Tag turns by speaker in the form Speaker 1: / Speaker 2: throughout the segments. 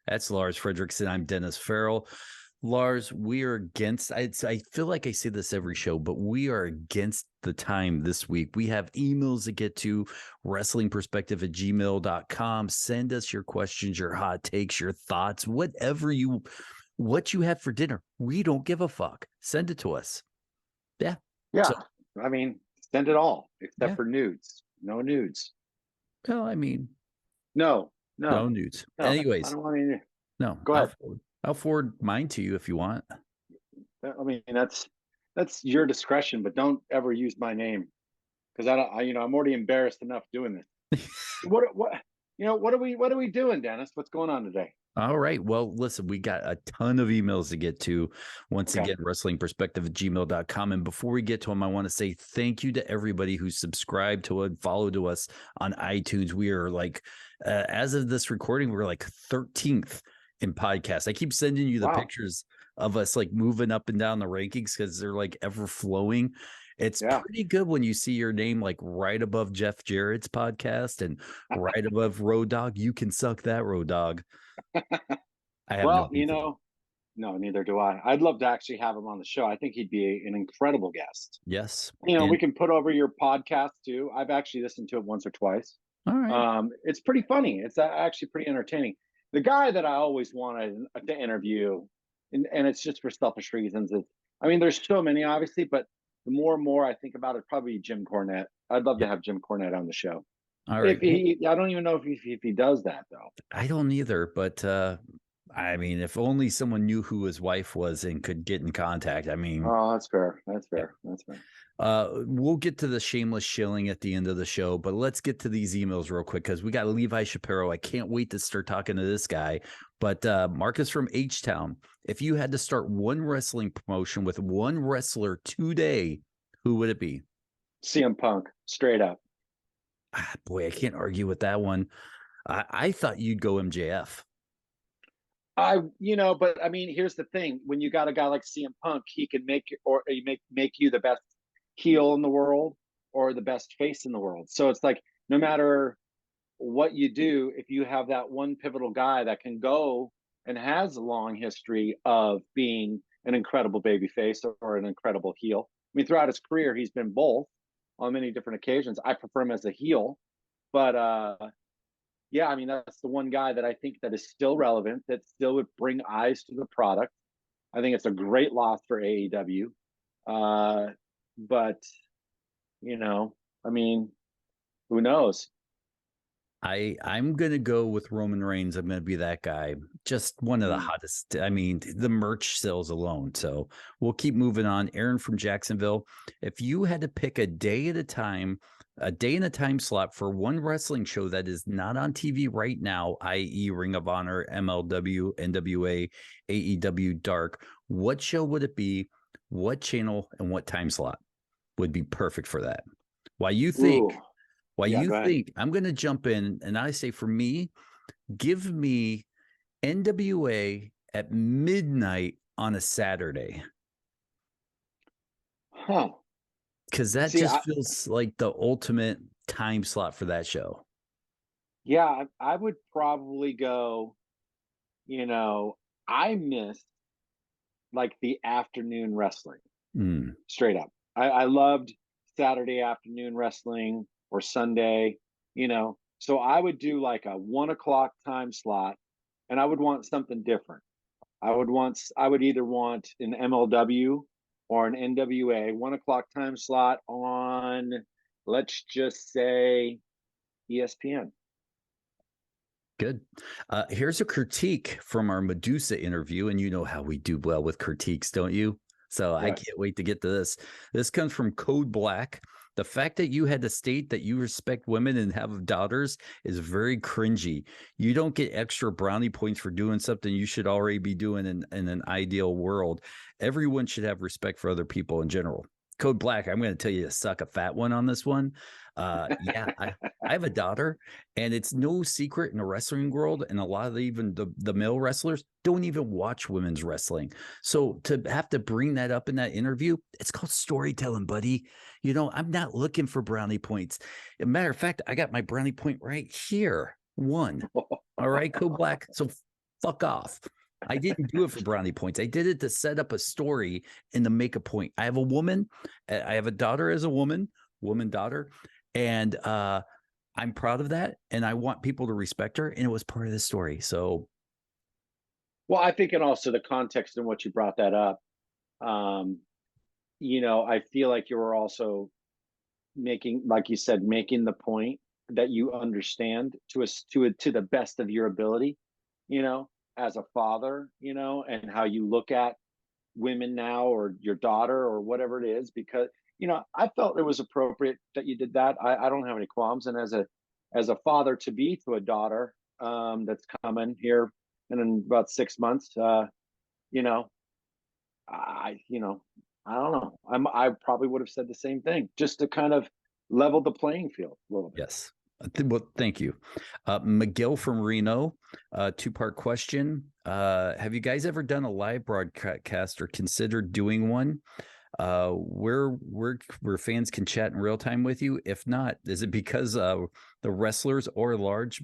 Speaker 1: That's Lars Frederiksen. I'm Dennis Farrell. Lars, we are against, I feel like I say this every show, but we are against the time this week. We have emails to get to, wrestlingperspective@gmail.com. Send us your questions, your hot takes, your thoughts, what you had for dinner. We don't give a fuck. Send it to us. Yeah.
Speaker 2: Yeah.
Speaker 1: So,
Speaker 2: I mean, send it all except for nudes. No nudes.
Speaker 1: Well, I mean,
Speaker 2: no
Speaker 1: nudes. Anyways,
Speaker 2: I don't want any.
Speaker 1: no,
Speaker 2: Go ahead.
Speaker 1: I'll forward mine to you if you want.
Speaker 2: I mean, that's your discretion, but don't ever use my name because I'm already embarrassed enough doing this. what are we doing, Dennis? What's going on today?
Speaker 1: All right. Well, listen, we got a ton of emails to get to. Once again, wrestlingperspective@gmail.com. And before we get to them, I want to say thank you to everybody who subscribed to and followed to us on iTunes. We are like, as of this recording, we're like 13th in podcasts. I keep sending you the pictures of us like moving up and down the rankings because they're like ever flowing. It's pretty good when you see your name like right above Jeff Jarrett's podcast and right above Road Dog. You can suck that, Road Dog.
Speaker 2: Well, no, neither do I. I'd love to actually have him on the show. I think he'd be an incredible guest.
Speaker 1: Yes.
Speaker 2: We can put over your podcast too. I've actually listened to it once or twice.
Speaker 1: All right.
Speaker 2: It's pretty funny. It's actually pretty entertaining. The guy that I always wanted to interview, and it's just for selfish reasons. There's so many, obviously, but the more and more I think about it, probably Jim Cornette. I'd love to have Jim Cornette on the show.
Speaker 1: All right.
Speaker 2: I don't even know if he does that though.
Speaker 1: I don't either, but if only someone knew who his wife was and could get in contact.
Speaker 2: Oh, that's fair. That's fair.
Speaker 1: Yeah.
Speaker 2: That's fair.
Speaker 1: We'll get to the shameless shilling at the end of the show, but let's get to these emails real quick because we got Levi Shapiro. I can't wait to start talking to this guy. But Marcus from H-Town, if you had to start one wrestling promotion with one wrestler today, who would it be?
Speaker 2: CM Punk, straight up.
Speaker 1: Boy, I can't argue with that one. I thought you'd go MJF.
Speaker 2: But here's the thing: when you got a guy like CM Punk, he can make you the best heel in the world or the best face in the world. So it's like no matter what you do, if you have that one pivotal guy that can go and has a long history of being an incredible baby face or an incredible heel. Throughout his career, he's been both on many different occasions. I prefer him as a heel, but that's the one guy that I think that is still relevant, that still would bring eyes to the product. I think it's a great loss for AEW. But who knows?
Speaker 1: I'm going to go with Roman Reigns. I'm going to be that guy. Just one of the hottest. The merch sales alone. So we'll keep moving on. Aaron from Jacksonville. If you had to pick a day and a time slot for one wrestling show that is not on TV right now, i.e. Ring of Honor, MLW, NWA, AEW Dark, what show would it be? What channel and what time slot would be perfect for that? Why you think I'm going to jump in and I say, for me, give me NWA at midnight on a Saturday. Because that feels like the ultimate time slot for that show.
Speaker 2: Yeah, I would probably go, I miss like the afternoon wrestling. Straight up. I loved Saturday afternoon wrestling or Sunday, so I would do like a 1 o'clock time slot, and I would want something different. I would either want an MLW or an NWA 1 o'clock time slot on, let's just say, ESPN.
Speaker 1: Good. Here's a critique from our Medusa interview, and you know how we do well with critiques, don't you? So yes. I can't wait to get to this. This comes from Code Black. The fact that you had to state that you respect women and have daughters is very cringy. You don't get extra brownie points for doing something you should already be doing in an ideal world. Everyone should have respect for other people in general. Code Black, I'm going to tell you to suck a fat one on this one. I have a daughter, and it's no secret in the wrestling world, and a lot of even the male wrestlers don't even watch women's wrestling. So to have to bring that up in that interview, it's called storytelling, buddy. I'm not looking for brownie points. As a matter of fact, I got my brownie point right here. 1. All right, Code Black. So fuck off. I didn't do it for brownie points. I did it to set up a story and to make a point. I have a woman. I have a daughter as a woman daughter. And I'm proud of that. And I want people to respect her. And it was part of the story. So.
Speaker 2: Well, I think, and also the context in which you brought that up, I feel like you were also making, like you said, making the point that you understand to the best of your ability, as a father, and how you look at women now, or your daughter, or whatever it is, because I felt it was appropriate that you did that. I don't have any qualms, and as a father to be to a daughter that's coming here in about 6 months, I don't know. I probably would have said the same thing, just to kind of level the playing field a little bit.
Speaker 1: Yes. Well, thank you. Miguel from Reno, 2-part question. Have you guys ever done a live broadcast or considered doing one where fans can chat in real time with you? If not, is it because the wrestlers or Lars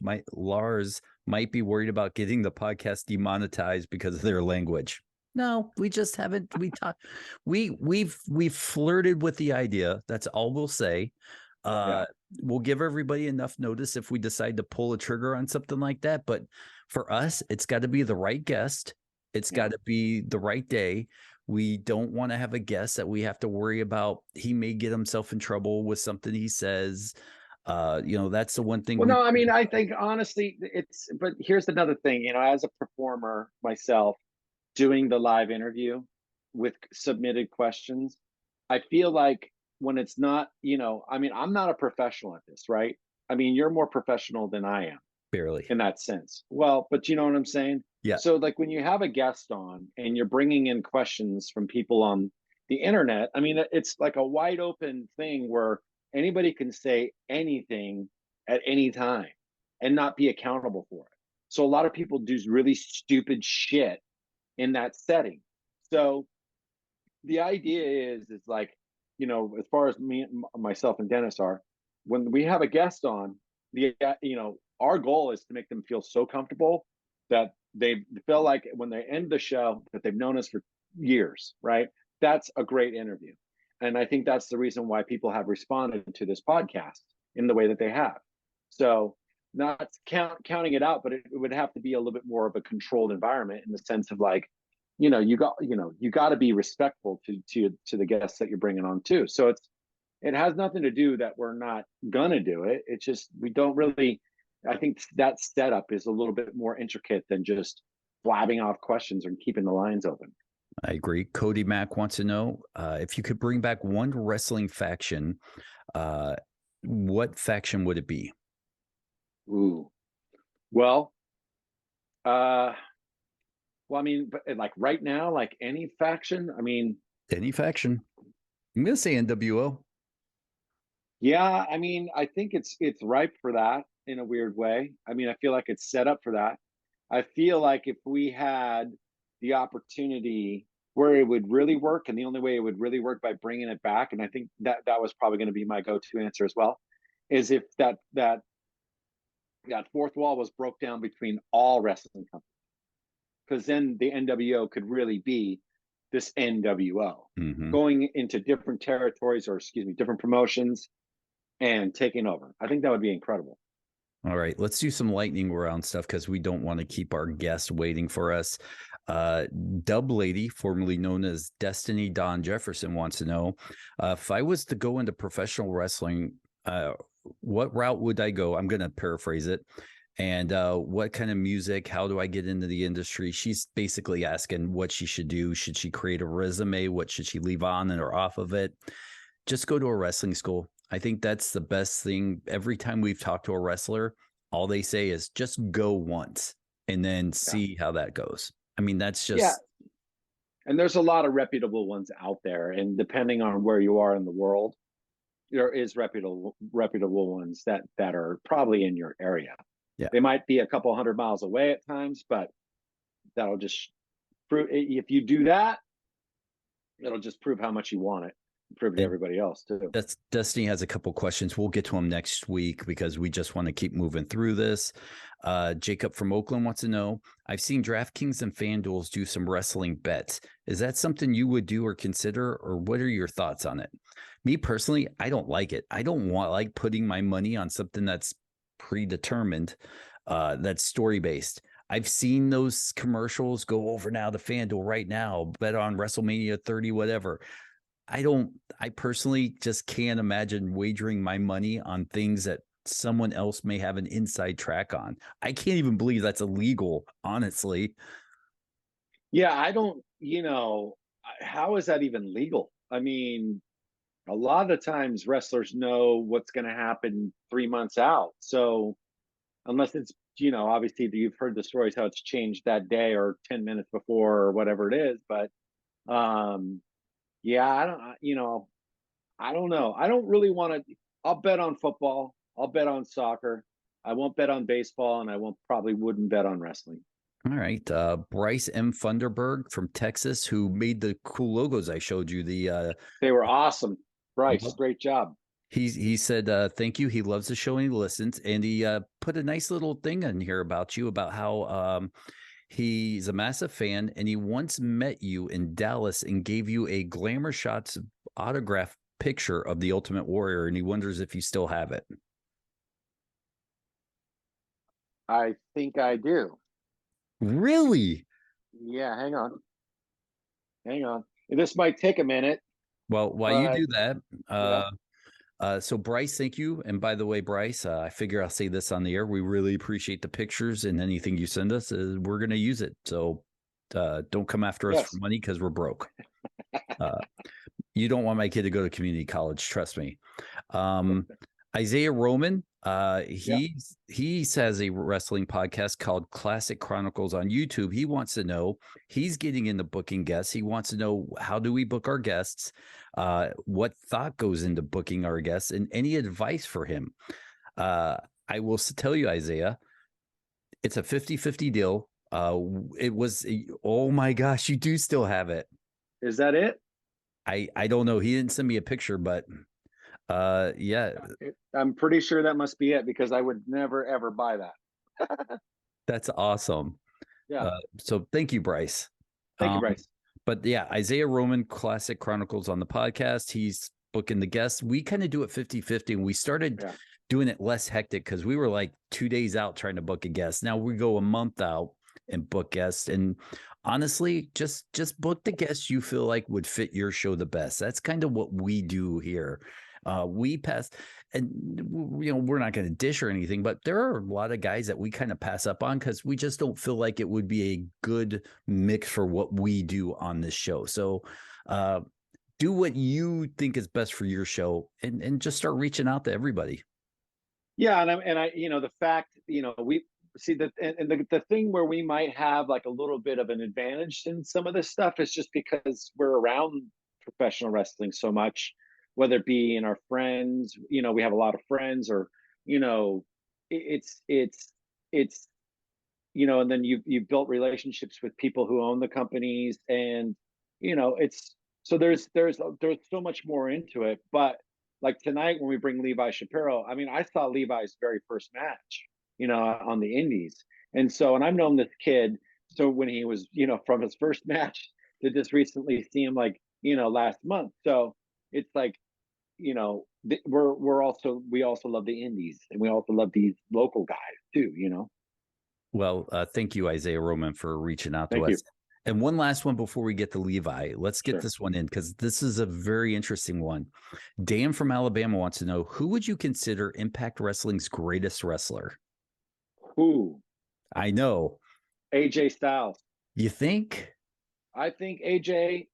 Speaker 1: might be worried about getting the podcast demonetized because of their language? No, we just haven't. We've flirted with the idea. That's all we'll say. We'll give everybody enough notice if we decide to pull a trigger on something like that. But for us, it's got to be the right guest. It's got to be the right day. We don't want to have a guest that we have to worry about. He may get himself in trouble with something he says. That's the one thing.
Speaker 2: Well, no, I mean, I think honestly, but here's another thing, as a performer myself, doing the live interview with submitted questions, I feel like when it's not, I mean, I'm not a professional at this, right? I mean, you're more professional than I am.
Speaker 1: Barely.
Speaker 2: In that sense. Well, but you know what I'm saying?
Speaker 1: Yeah.
Speaker 2: So like when you have a guest on and you're bringing in questions from people on the internet, I mean, it's like a wide open thing where anybody can say anything at any time and not be accountable for it. So a lot of people do really stupid shit in that setting. So the idea is like, as far as myself and Dennis are, when we have a guest on, our goal is to make them feel so comfortable that they feel like when they end the show that they've known us for years, right? That's a great interview. And I think that's the reason why people have responded to this podcast in the way that they have. So not counting it out, but it would have to be a little bit more of a controlled environment in the sense of like, you got to be respectful to the guests that you're bringing on too. So it has nothing to do that we're not gonna do it. It's just we don't really. I think that setup is a little bit more intricate than just blabbing off questions and keeping the lines open.
Speaker 1: I agree. Cody Mack wants to know if you could bring back one wrestling faction, what faction would it be?
Speaker 2: Ooh, well, I mean, but like right now, like any faction. I mean,
Speaker 1: any faction. I'm gonna say NWO.
Speaker 2: Yeah, I mean, I think it's ripe for that in a weird way. I mean, I feel like it's set up for that. I feel like if we had the opportunity where it would really work, and the only way it would really work by bringing it back, and I think that was probably going to be my go-to answer as well, is if that fourth wall was broke down between all wrestling companies, because then the NWO could really be this NWO going into different territories, or different promotions, and taking over. I think that would be incredible.
Speaker 1: All right, let's do some lightning round stuff because we don't want to keep our guests waiting for us. Dub Lady, formerly known as Destiny Don Jefferson, wants to know if I was to go into professional wrestling, what route would I go? I'm going to paraphrase it. And what kind of music? How do I get into the industry? She's basically asking what she should do. Should she create a resume? What should she leave on and or off of it? Just go to a wrestling school. I think that's the best thing. Every time we've talked to a wrestler, all they say is just go once and then see how that goes. I mean, that's just.
Speaker 2: And there's a lot of reputable ones out there. And depending on where you are in the world, there is reputable ones that are probably in your area.
Speaker 1: Yeah.
Speaker 2: They might be a couple 100 miles away at times, but that'll just prove, if you do that, it'll just prove how much you want it. prove to everybody else too.
Speaker 1: That's Destiny has a couple questions. We'll get to them next week because we just want to keep moving through this. Jacob from Oakland wants to know, I've seen DraftKings and FanDuels do some wrestling bets. Is that something you would do or consider, or what are your thoughts on it? Me personally, I don't like it. I don't like putting my money on something that's predetermined, that's story-based. I've seen those commercials go over now to FanDuel right now, bet on WrestleMania 30, whatever. I personally just can't imagine wagering my money on things that someone else may have an inside track on. I can't even believe that's illegal, honestly.
Speaker 2: Yeah, I don't, how is that even legal? I mean, a lot of times wrestlers know what's going to happen 3 months out. So unless it's, obviously you've heard the stories how it's changed that day or 10 minutes before or whatever it is. But yeah, I don't know. I don't really want to. I'll bet on football. I'll bet on soccer. I won't bet on baseball, and I probably wouldn't bet on wrestling.
Speaker 1: All right. Bryce M. Funderburg from Texas, who made the cool logos I showed you.
Speaker 2: They were awesome. Bryce, great job.
Speaker 1: He said, thank you. He loves the show and he listens. And he put a nice little thing in here about you, about how he's a massive fan and he once met you in Dallas and gave you a Glamour Shots autograph picture of the Ultimate Warrior. And he wonders if you still have it.
Speaker 2: I think I do.
Speaker 1: Really?
Speaker 2: Yeah, hang on. This might take a minute.
Speaker 1: Well, while you do that, so Bryce, thank you. And by the way, Bryce, I figure I'll say this on the air. We really appreciate the pictures, and anything you send us, we're going to use it. So don't come after us for money because we're broke. You don't want my kid to go to community college. Trust me. Isaiah Roman, he has a wrestling podcast called Classic Chronicles on YouTube. He wants to know, he's getting into booking guests. He wants to know, how do we book our guests? What thought goes into booking our guests, and any advice for him? I will tell you, Isaiah, it's a 50-50 deal. It was, oh my gosh, you do still have it.
Speaker 2: Is that it?
Speaker 1: I don't know. He didn't send me a picture, but yeah,
Speaker 2: I'm pretty sure that must be it, because I would never ever buy that.
Speaker 1: That's awesome.
Speaker 2: Yeah.
Speaker 1: So thank you, Bryce.
Speaker 2: Thank you, Bryce.
Speaker 1: But yeah, Isaiah Roman, Classic Chronicles on the podcast. He's booking the guests. We kind of do it 50-50, and we started doing it less hectic because we were like 2 days out trying to book a guest. Now we go a month out and book guests. And honestly, just book the guests you feel like would fit your show the best. That's kind of what we do here. We pass, and we're not going to dish or anything, but there are a lot of guys that we kind of pass up on because we just don't feel like it would be a good mix for what we do on this show. So do what you think is best for your show, and just start reaching out to everybody.
Speaker 2: Yeah, and I the fact, we see that, and the thing where we might have like a little bit of an advantage in some of this stuff is just because we're around professional wrestling so much, whether it be in our friends, we have a lot of friends, or, it's, and then you've built relationships with people who own the companies, and, it's, so there's so much more into it. But like tonight, when we bring Levi Shapiro, I mean, I saw Levi's very first match, on the indies. And so, and I've known this kid. So when he was, from his first match to just recently see him, like, last month. So it's like, we also love the indies, and we also love these local guys too,
Speaker 1: Well, thank you, Isaiah Roman, for reaching out to us. And one last one before we get to Levi. Let's get this one in, because this is a very interesting one. Dan from Alabama wants to know, who would you consider Impact Wrestling's greatest wrestler?
Speaker 2: Who?
Speaker 1: I know.
Speaker 2: AJ Styles.
Speaker 1: You think?
Speaker 2: I think AJ,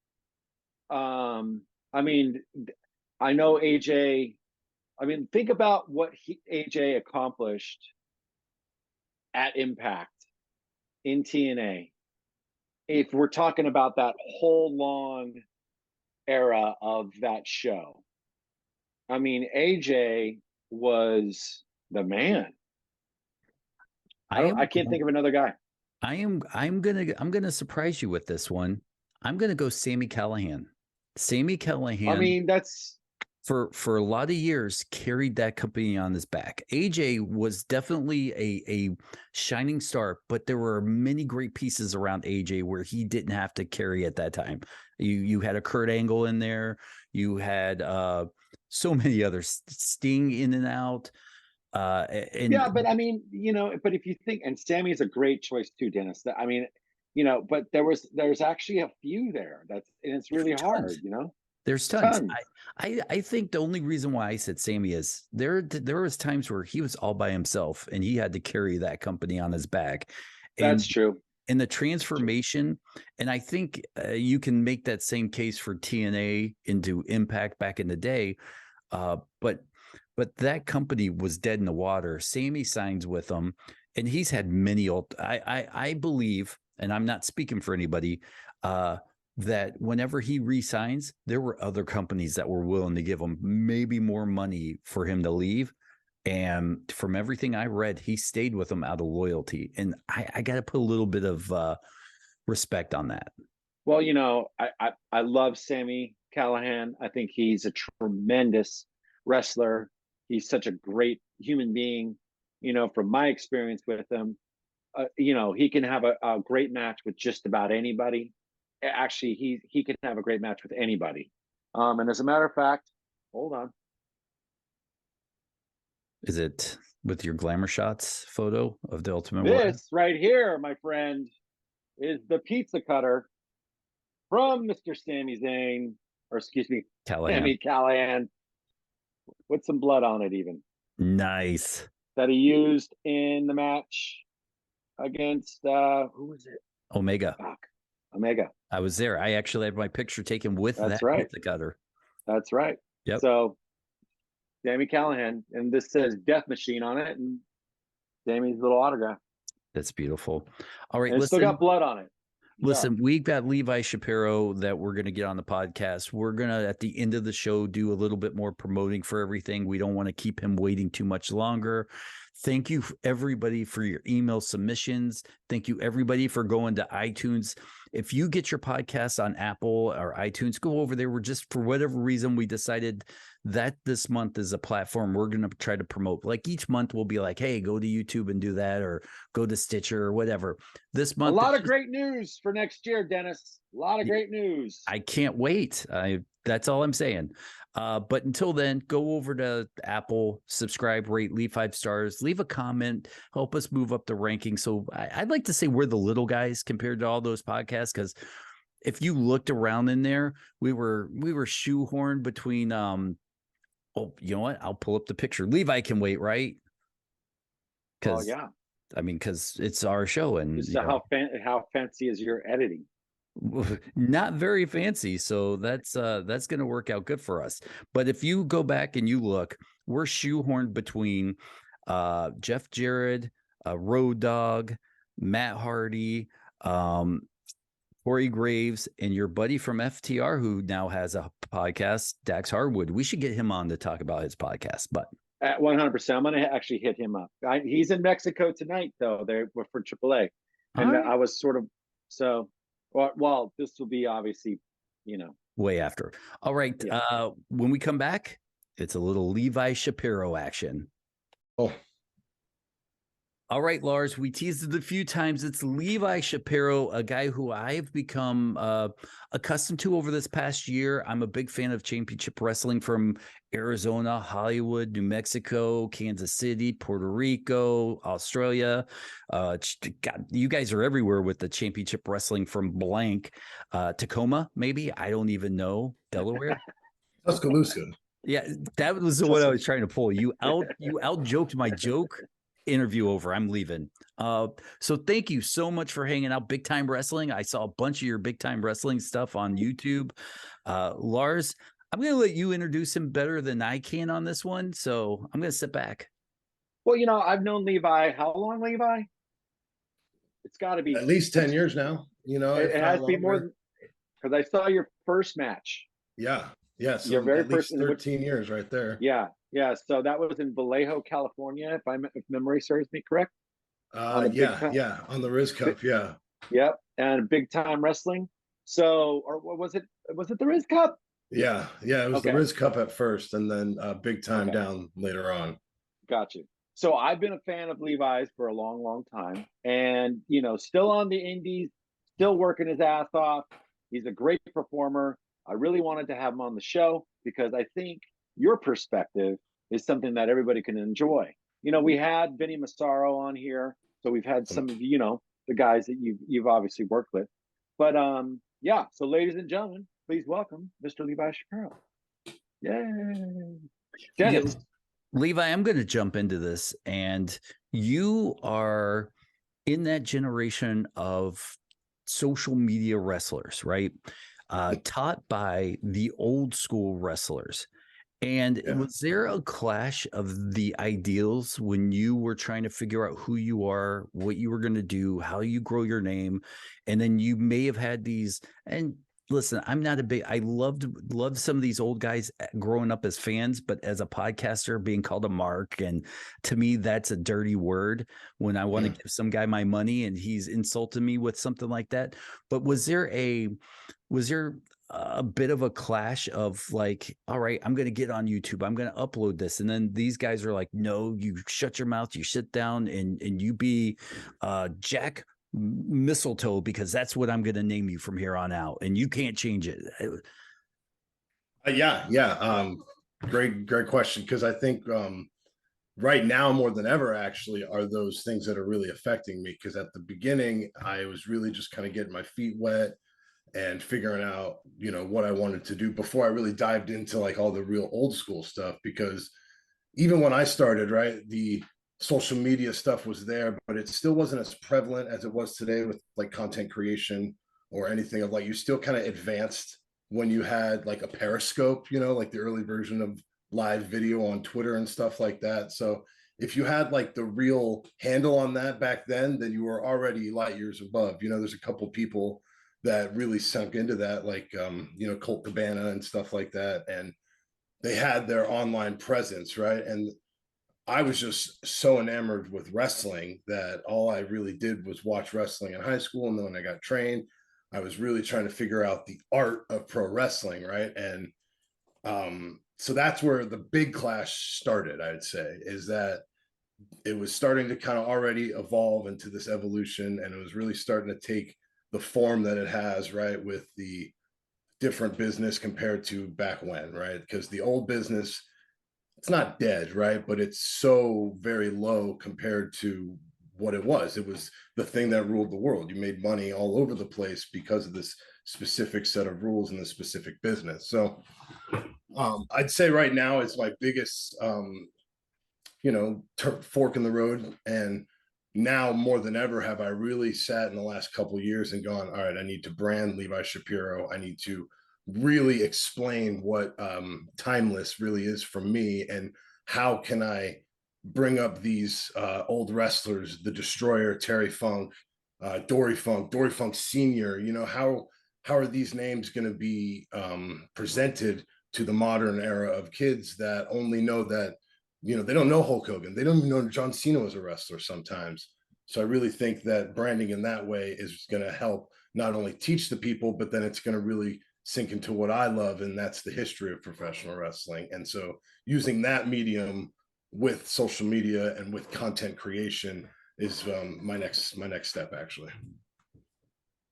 Speaker 2: I mean, I know AJ, think about what AJ accomplished at Impact in TNA. If we're talking about that whole long era of that show, AJ was the man. I can't think of another guy.
Speaker 1: I'm gonna surprise you with this one. I'm gonna go Sami Callihan. Sammy Callahan.
Speaker 2: I mean, that's
Speaker 1: for a lot of years carried that company on his back. AJ was definitely a shining star, but there were many great pieces around AJ where he didn't have to carry at that time. You had a Kurt Angle in there. You had so many others, Sting in and out.
Speaker 2: yeah, but I mean, but if you think, and Sammy's a great choice too, Dennis. I mean, but there's actually a few there. And it's really hard,
Speaker 1: There's tons. I think the only reason why I said Sammy is there was times where he was all by himself and he had to carry that company on his back. And,
Speaker 2: that's true.
Speaker 1: And the transformation, and I think you can make that same case for TNA into Impact back in the day, but that company was dead in the water. Sammy signs with them, and he's had many. I believe, and I'm not speaking for anybody, that whenever he resigns, there were other companies that were willing to give him maybe more money for him to leave. And from everything I read, he stayed with them out of loyalty. And I got to put a little bit of respect on that.
Speaker 2: Well, I love Sammy Callahan. I think he's a tremendous wrestler. He's such a great human being. From my experience with him, he can have a great match with just about anybody. Actually, he can have a great match with anybody. And as a matter of fact, hold on.
Speaker 1: Is it with your glamour shots photo of the Ultimate Warrior?
Speaker 2: This right here, my friend, is the pizza cutter from Mr. Sami Zayn, or excuse me,
Speaker 1: Callahan.
Speaker 2: Sammy Callahan, with some blood on it even.
Speaker 1: Nice.
Speaker 2: That he used in the match against, who was it?
Speaker 1: Omega.
Speaker 2: Fuck. Omega.
Speaker 1: I was there. I actually had my picture taken with that pizza cutter.
Speaker 2: That's right.
Speaker 1: Yep.
Speaker 2: So Sammy Callahan, and this says Death Machine on it, and Sammy's little autograph.
Speaker 1: That's beautiful. All right,
Speaker 2: and it's still got blood on it.
Speaker 1: Listen, we've got Levi Shapiro that we're going to get on the podcast. We're going to, at the end of the show, do a little bit more promoting for everything. We don't want to keep him waiting too much longer. Thank you, everybody, for your email submissions. Thank you, everybody, for going to iTunes. If you get your podcasts on Apple or iTunes, go over there. We're just, for whatever reason, we decided that this month is a platform we're going to try to promote. Like each month, we'll be like, hey, go to YouTube and do that, or go to Stitcher or whatever. This month,
Speaker 2: a lot of great news for next year, Dennis. A lot of great news.
Speaker 1: I can't wait. That's all I'm saying. But until then, go over to Apple, subscribe, rate, leave 5 stars, leave a comment, help us move up the ranking. So I'd like to say we're the little guys compared to all those podcasts, because if you looked around in there, we were shoehorned between. Oh, you know what? I'll pull up the picture. Levi can wait, right?
Speaker 2: Because yeah,
Speaker 1: I mean, because it's our show, and
Speaker 2: how fancy is your editing?
Speaker 1: Not very fancy, so that's going to work out good for us. But if you go back and you look, we're shoehorned between Jeff Jarrett, Road Dogg, Matt Hardy, Corey Graves, and your buddy from FTR who now has a podcast, Dax Harwood. We should get him on to talk about his podcast. But
Speaker 2: at 100%, I'm going to actually hit him up. He's in Mexico tonight, though. They're for AAA, and right. I was sort of so. Well, this will be obviously,
Speaker 1: way after. All right. Yeah. When we come back, it's a little Levi Shapiro action.
Speaker 3: Oh.
Speaker 1: All right, Lars, we teased it a few times. It's Levi Shapiro, a guy who I've become accustomed to over this past year. I'm a big fan of championship wrestling from Arizona, Hollywood, New Mexico, Kansas City, Puerto Rico, Australia. God, you guys are everywhere with the championship wrestling from blank. Tacoma, maybe? I don't even know. Delaware?
Speaker 3: Tuscaloosa.
Speaker 1: Yeah, that was the one I was trying to pull. You out-joked my joke. Interview over. I'm leaving. So thank you so much for hanging out. Big Time Wrestling. I saw a bunch of your Big Time Wrestling stuff on YouTube. Lars, I'm going to let you introduce him better than I can on this one. So I'm going to sit back.
Speaker 2: Well, I've known Levi. How long, Levi? It's got to be
Speaker 3: at least 10 years now.
Speaker 2: It has to be more than, because I saw your first match.
Speaker 3: Yeah. Yes.
Speaker 2: Your very first
Speaker 3: 13 years right there.
Speaker 2: Yeah. Yeah, so that was in Vallejo, California, if memory serves me correct.
Speaker 3: On the Riz Cup, yeah.
Speaker 2: Yep, and Big Time Wrestling. So, or what was it? Was it the Riz Cup?
Speaker 3: Yeah, it was the
Speaker 2: Okay.
Speaker 3: Riz Cup at first, and then Big Time
Speaker 2: Okay.
Speaker 3: Down later on.
Speaker 2: Got you. So I've been a fan of Levi's for a long, long time, and still on the indies, still working his ass off. He's a great performer. I really wanted to have him on the show because I think your perspective is something that everybody can enjoy. We had Vinny Massaro on here, so we've had some of the guys that you've obviously worked with. But yeah. So ladies and gentlemen, please welcome Mr. Levi Shapiro. Yay, Dennis.
Speaker 1: Levi, I'm going to jump into this, and you are in that generation of social media wrestlers, right? Taught by the old school wrestlers. And was there a clash of the ideals when you were trying to figure out who you are, what you were going to do, how you grow your name? And then you may have had these, and listen, I'm not a big, I loved some of these old guys growing up as fans, but as a podcaster being called a mark. And to me, that's a dirty word when I want to give some guy my money and he's insulted me with something like that. But was there a bit of a clash of like, all right, I'm going to get on YouTube, I'm going to upload this, and then these guys are like, no, you shut your mouth, you sit down, and you be Jack Mistletoe, because that's what I'm going to name you from here on out, and you can't change it?
Speaker 3: Great question, because I think right now more than ever actually are those things that are really affecting me, because at the beginning I was really just kind of getting my feet wet and figuring out, what I wanted to do before I really dived into like all the real old school stuff. Because even when I started, right, the social media stuff was there, but it still wasn't as prevalent as it was today with like content creation or anything of like, you still kind of advanced when you had like a Periscope, like the early version of live video on Twitter and stuff like that. So if you had like the real handle on that back then you were already light years above. There's a couple people that really sunk into that, like Colt Cabana and stuff like that, and they had their online presence, right? And I was just so enamored with wrestling that all I really did was watch wrestling in high school, and then when I got trained, I was really trying to figure out the art of pro wrestling, right? And so that's where the big clash started, I'd say, is that it was starting to kind of already evolve into this evolution, and it was really starting to take the form that it has, right, with the different business compared to back when, right? Because the old business, it's not dead, right, but it's so very low compared to what it was. It was the thing that ruled the world. You made money all over the place because of this specific set of rules in the specific business. So I'd say right now it's my biggest fork in the road. And now more than ever have I really sat in the last couple of years and gone, all right, I need to brand Levi Shapiro. I need to really explain what timeless really is for me, and how can I bring up these old wrestlers, the Destroyer, Terry Funk, Dory Funk Senior. How are these names going to be presented to the modern era of kids that only know that, they don't know Hulk Hogan. They don't even know John Cena was a wrestler sometimes. So I really think that branding in that way is going to help not only teach the people, but then it's going to really sink into what I love, and that's the history of professional wrestling. And so using that medium with social media and with content creation is my next step, actually.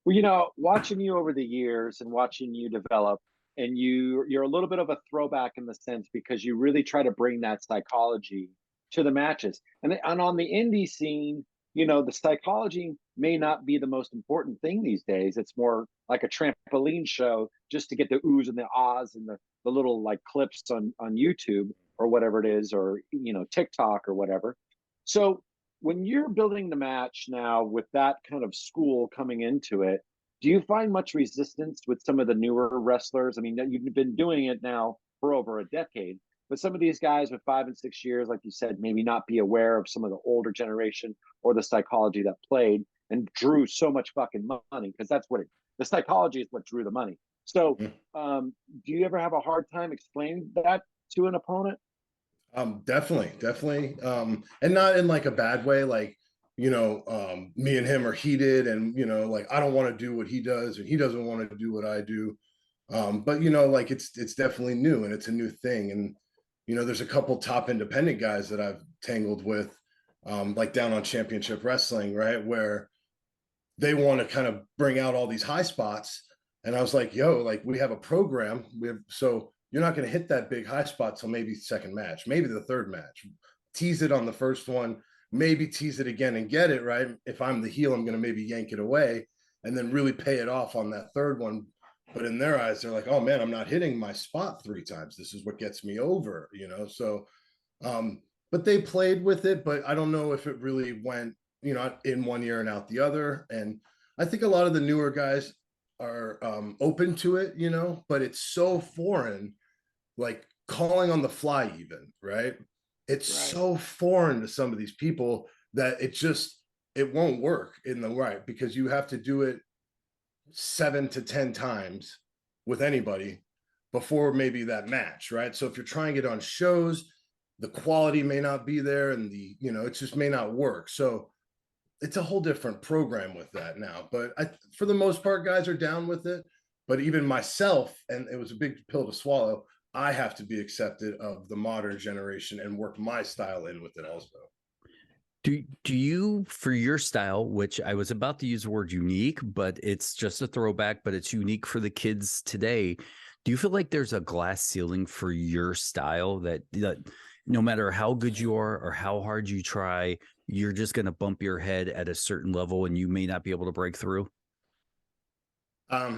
Speaker 2: Well, watching you over the years and watching you develop, and you're a little bit of a throwback in the sense because you really try to bring that psychology to the matches. And on the indie scene, the psychology may not be the most important thing these days. It's more like a trampoline show just to get the oohs and the ahs and the little like clips on YouTube or whatever it is, or TikTok or whatever. So when you're building the match now with that kind of school coming into it, do you find much resistance with some of the newer wrestlers? I mean, you've been doing it now for over a decade, but some of these guys with 5 and 6 years, like you said, maybe not be aware of some of the older generation or the psychology that played and drew so much fucking money, because that's what the psychology is what drew the money. So do you ever have a hard time explaining that to an opponent?
Speaker 3: Definitely. And not in like a bad way, like, me and him are heated and, like, I don't want to do what he does and he doesn't want to do what I do. But you know, like it's definitely new and it's a new thing. And you know, there's a couple top independent guys that I've tangled with, like down on Championship Wrestling, right, where they want to kind of bring out all these high spots. And I was like, yo, like we have a program. So you're not going to hit that big high spot till maybe second match, maybe the third match. Tease it on the first one, maybe tease it again and get it right. If I'm the heel, I'm going to maybe yank it away and then really pay it off on that third one. But in their eyes, they're like, oh man, I'm not hitting my spot 3 times. This is what gets me over, you know? So, but they played with it, but I don't know if it really went, you know, in one ear and out the other. And I think a lot of the newer guys are open to it, you know, but it's so foreign, like calling on the fly, even, right? It's so foreign to some of these people that it won't work in the right, because you have to do it 7 to 10 times with anybody before maybe that match, right? So if you're trying it on shows, the quality may not be there and you know, it just may not work. So it's a whole different program with that now. But for the most part, guys are down with it. But even myself, and it was a big pill to swallow, I have to be accepted of the modern generation and work my style in with it also.
Speaker 1: Do you, for your style, which I was about to use the word unique, but it's just a throwback, but it's unique for the kids today. Do you feel like there's a glass ceiling for your style that no matter how good you are or how hard you try, you're just going to bump your head at a certain level and you may not be able to break through?
Speaker 3: I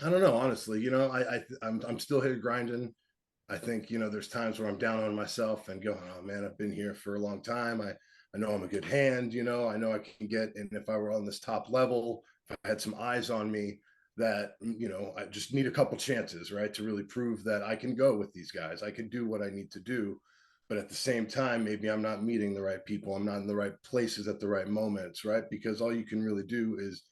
Speaker 3: don't know, honestly. You know, I'm still here grinding. I think, you know, there's times where I'm down on myself and go, oh man, I've been here for a long time. I know I'm a good hand, you know I can get, and if I were on this top level, if I had some eyes on me, that, you know, I just need a couple chances, right, to really prove that I can go with these guys. I can do what I need to do. But at the same time, maybe I'm not meeting the right people. I'm not in the right places at the right moments, right? Because all you can really do is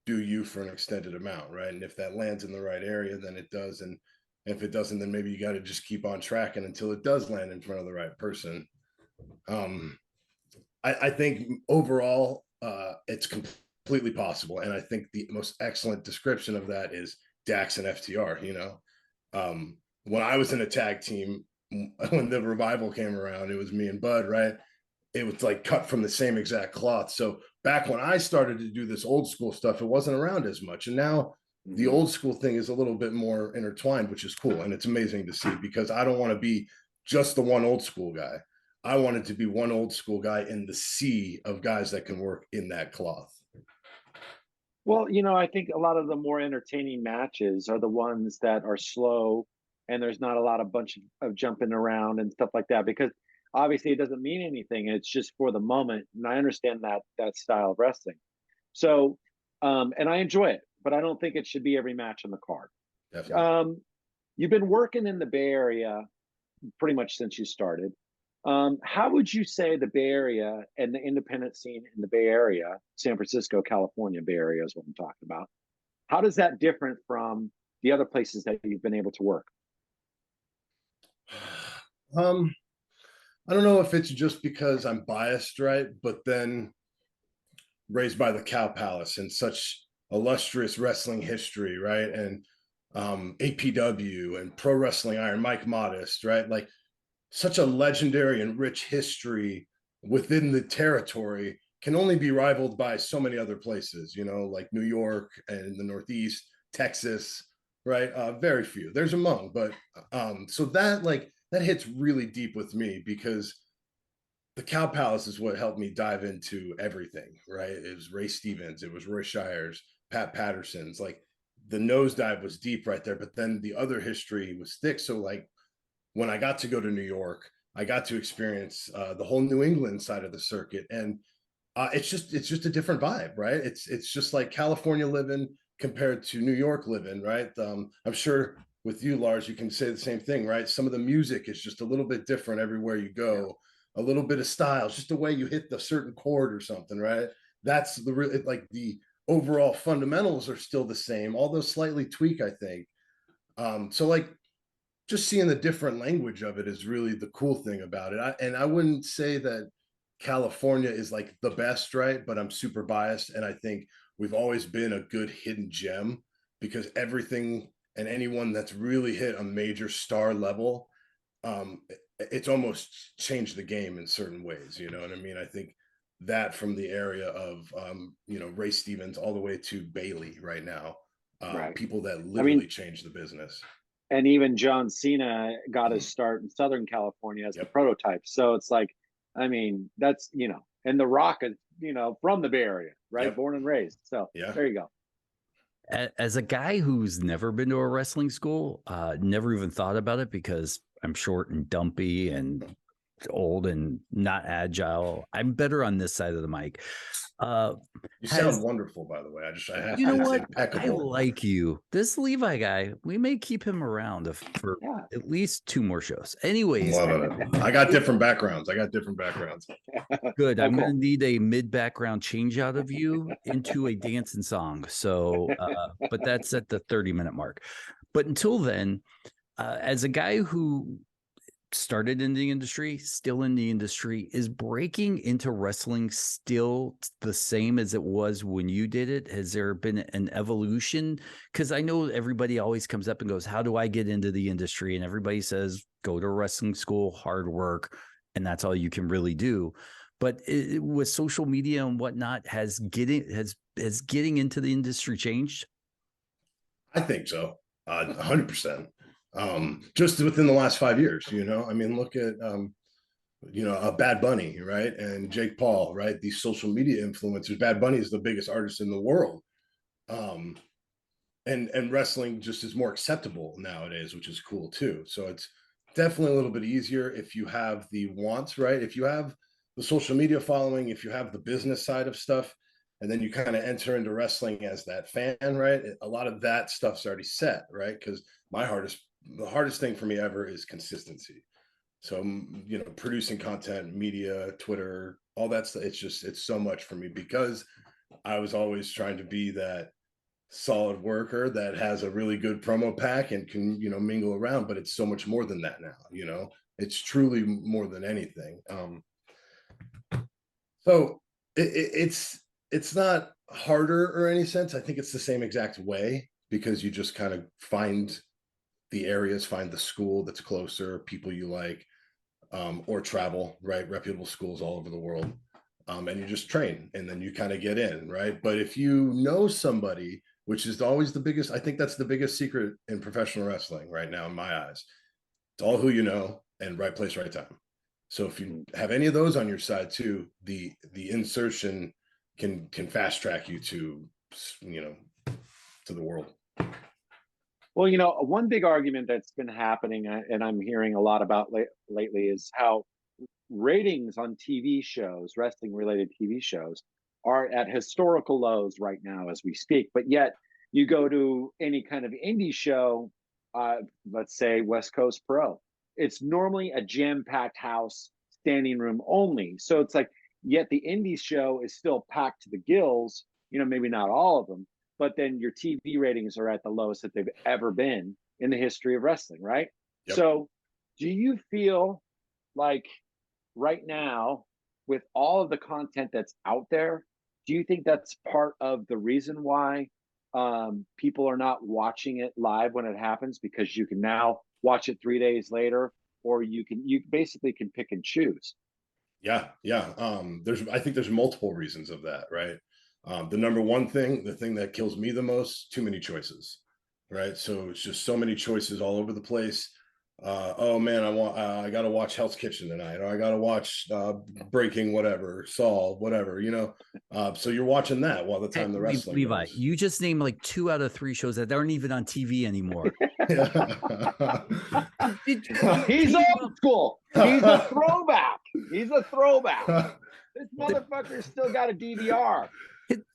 Speaker 3: do you for an extended amount, right? And if that lands in the right area, then it does. And if it doesn't, then maybe you got to just keep on tracking until it does land in front of the right person. I think overall, it's completely possible. And I think the most excellent description of that is Dax and FTR. You know, when I was in a tag team, when the revival came around, it was me and Bud, right? It was like cut from the same exact cloth. So back when I started to do this old school stuff, it wasn't around as much. And now the old school thing is a little bit more intertwined, which is cool. And it's amazing to see, because I don't want to be just the one old school guy. I wanted to be one old school guy in the sea of guys that can work in that cloth.
Speaker 2: Well, you know, I think a lot of the more entertaining matches are the ones that are slow and there's not a lot of bunch of jumping around and stuff like that, because obviously it doesn't mean anything. It's just for the moment. And I understand that style of wrestling. So, and I enjoy it, but I don't think it should be every match on the card.
Speaker 3: Definitely.
Speaker 2: You've been working in the Bay Area pretty much since you started. How would you say the Bay Area and the independent scene in the Bay Area, San Francisco, California, Bay Area is what I'm talking about. How does that different from the other places that you've been able to work?
Speaker 3: I don't know if it's just because I'm biased, right? But then raised by the Cow Palace and such illustrious wrestling history, right? And APW and Pro Wrestling Iron, Mike Modest, right? Like such a legendary and rich history within the territory can only be rivaled by so many other places, you know, like New York and the Northeast, Texas, right? Very few. There's among, but so that hits really deep with me, because the Cow Palace is what helped me dive into everything, right? It was Ray Stevens, it was Roy Shires, Pat Patterson's, like the nosedive was deep right there, but then the other history was thick. So like when I got to go to New York, I got to experience the whole New England side of the circuit, and it's just a different vibe, right? It's just like California living compared to New York living, right? I'm sure with you, Lars, you can say the same thing, right? Some of the music is just a little bit different everywhere you go. A little bit of style, just the way you hit the certain chord or something, right? That's the real, like the overall fundamentals are still the same, although slightly tweak, I think. So like just seeing the different language of it is really the cool thing about it. And I wouldn't say that California is like the best, right? But I'm super biased. And I think we've always been a good hidden gem, because everything and anyone that's really hit a major star level, it's almost changed the game in certain ways. You know what I mean? I think that from the area of, Ray Stevens all the way to Bailey right now,
Speaker 2: Right.
Speaker 3: people that
Speaker 2: I
Speaker 3: literally
Speaker 2: mean,
Speaker 3: changed the business.
Speaker 2: and even John Cena got his start in Southern California as the
Speaker 3: Yep.
Speaker 2: prototype. So it's like, I mean, that's, and The Rock is, from the Bay Area, right?
Speaker 3: Yep.
Speaker 2: Born and raised. So
Speaker 3: Yeah.
Speaker 2: there you go.
Speaker 1: As a guy who's never been to a wrestling school, never even thought about it because I'm short and dumpy and old and not agile. I'm better on this side of the mic.
Speaker 3: You sound wonderful, by the way. I have
Speaker 1: You
Speaker 3: to.
Speaker 1: know
Speaker 3: It's
Speaker 1: what?
Speaker 3: impeccable.
Speaker 1: I like you. This Levi guy, we may keep him around for at least 2 more shows.
Speaker 3: I'm
Speaker 1: Anyways,
Speaker 3: loving it. I got different backgrounds.
Speaker 1: good.
Speaker 2: Oh,
Speaker 1: I'm going
Speaker 2: cool.
Speaker 1: to need a mid-background change out of you into a dancing song. So, but that's at the 30-minute mark. But until then, as a guy who started in the industry, still in the industry, is breaking into wrestling still the same as it was when you did it? Has there been an evolution? Because I know everybody always comes up and goes, how do I get into the industry? And everybody says, go to wrestling school, hard work, and that's all you can really do. But with social media and whatnot, has getting into the industry changed?
Speaker 3: I think so. 100%. Just within the last 5 years, I mean, look at, a Bad Bunny, right? And Jake Paul, right? These social media influencers. Bad Bunny is the biggest artist in the world. And wrestling just is more acceptable nowadays, which is cool too. So it's definitely a little bit easier if you have the wants, right? If you have the social media following, if you have the business side of stuff, and then you kind of enter into wrestling as that fan, right? A lot of that stuff's already set, right? Because the hardest thing for me ever is consistency. So, producing content, media, Twitter, all that stuff, it's so much for me because I was always trying to be that solid worker that has a really good promo pack and can, mingle around, but it's so much more than that now. It's truly more than anything. So it's not harder or any sense. I think it's the same exact way because you just kind of find the areas, find the school that's closer, people you like, or travel, right? Reputable schools all over the world. And you just train and then you kind of get in, right? But if you know somebody, which is always the biggest, I think that's the biggest secret in professional wrestling right now, in my eyes. It's all who you know and right place, right time. So if you have any of those on your side too, the insertion can fast track you to the world.
Speaker 2: Well, one big argument that's been happening, and I'm hearing a lot about lately, is how ratings on TV shows, wrestling related TV shows, are at historical lows right now as we speak. But yet, you go to any kind of indie show, let's say West Coast Pro, it's normally a jam-packed house, standing room only. So it's like, yet the indie show is still packed to the gills. Maybe not all of them, but then your TV ratings are at the lowest that they've ever been in the history of wrestling, right?
Speaker 3: Yep.
Speaker 2: So, do you feel like right now, with all of the content that's out there, do you think that's part of the reason why people are not watching it live when it happens? Because you can now watch it 3 days later, or you basically can pick and choose.
Speaker 3: Yeah. I think there's multiple reasons of that, right? The number one thing, the thing that kills me the most, too many choices, right? So it's just so many choices all over the place. Oh man, I got to watch Hell's Kitchen tonight, or I got to watch Breaking whatever, Saul, whatever, so you're watching that while the time the wrestling
Speaker 1: Levi,
Speaker 3: goes.
Speaker 1: you just named like 2 out of 3 shows that aren't even on TV anymore.
Speaker 2: He's old school. He's a throwback. This motherfucker's still got a DVR.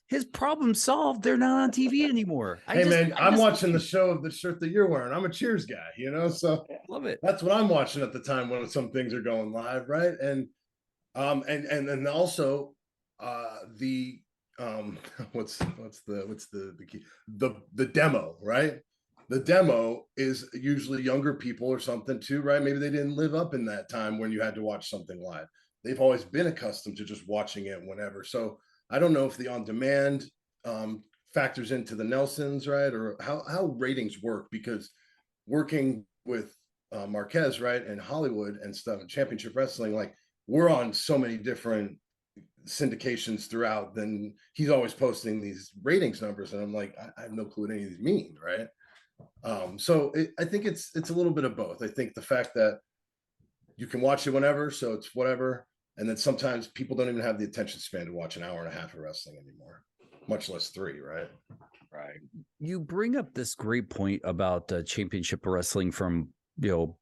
Speaker 1: His problem solved. They're not on TV anymore.
Speaker 3: I'm watching the show of the shirt that you're wearing. I'm a Cheers guy, so
Speaker 1: love it.
Speaker 3: That's what I'm watching at the time when some things are going live, right? And then also the what's the key? The demo, right? The demo is usually younger people or something too, right? Maybe they didn't live up in that time when you had to watch something live. They've always been accustomed to just watching it whenever. So I don't know if the on-demand factors into the Nelsons, right? Or how ratings work, because working with Marquez, right, and Hollywood and stuff, and Championship Wrestling, like we're on so many different syndications throughout, then he's always posting these ratings numbers, and I'm like, I have no clue what any of these mean, right? So I think it's a little bit of both. I think the fact that you can watch it whenever, so it's whatever, and then sometimes people don't even have the attention span to watch an hour and a half of wrestling anymore, much less 3, right?
Speaker 2: Right.
Speaker 1: You bring up this great point about Championship Wrestling from,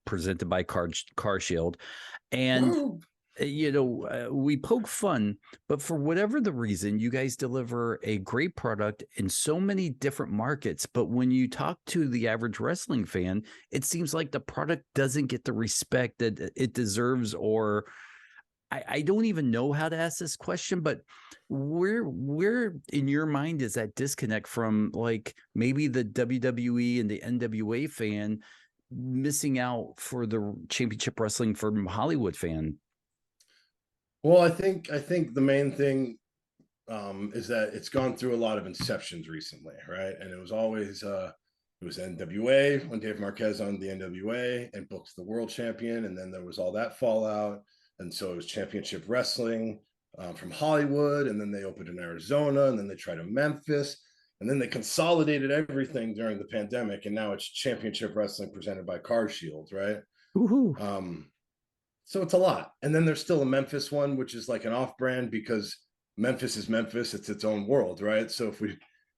Speaker 1: presented by Car Shield. And,
Speaker 3: Woo!
Speaker 1: We poke fun, but for whatever the reason, you guys deliver a great product in so many different markets. But when you talk to the average wrestling fan, it seems like the product doesn't get the respect that it deserves, or I don't even know how to ask this question, but where in your mind is that disconnect from, like, maybe the WWE and the NWA fan missing out for the Championship Wrestling from Hollywood fan?
Speaker 3: Well, I think the main thing is that it's gone through a lot of inceptions recently, right? And it was always it was NWA when Dave Marquez on the NWA and booked the world champion, and then there was all that fallout. And so it was Championship Wrestling from Hollywood, and then they opened in Arizona, and then they tried in Memphis, and then they consolidated everything during the pandemic, and now it's Championship Wrestling presented by Car Shield, right? So it's a lot. And then there's still a Memphis one, which is like an off-brand, because Memphis is Memphis; it's its own world, right? So if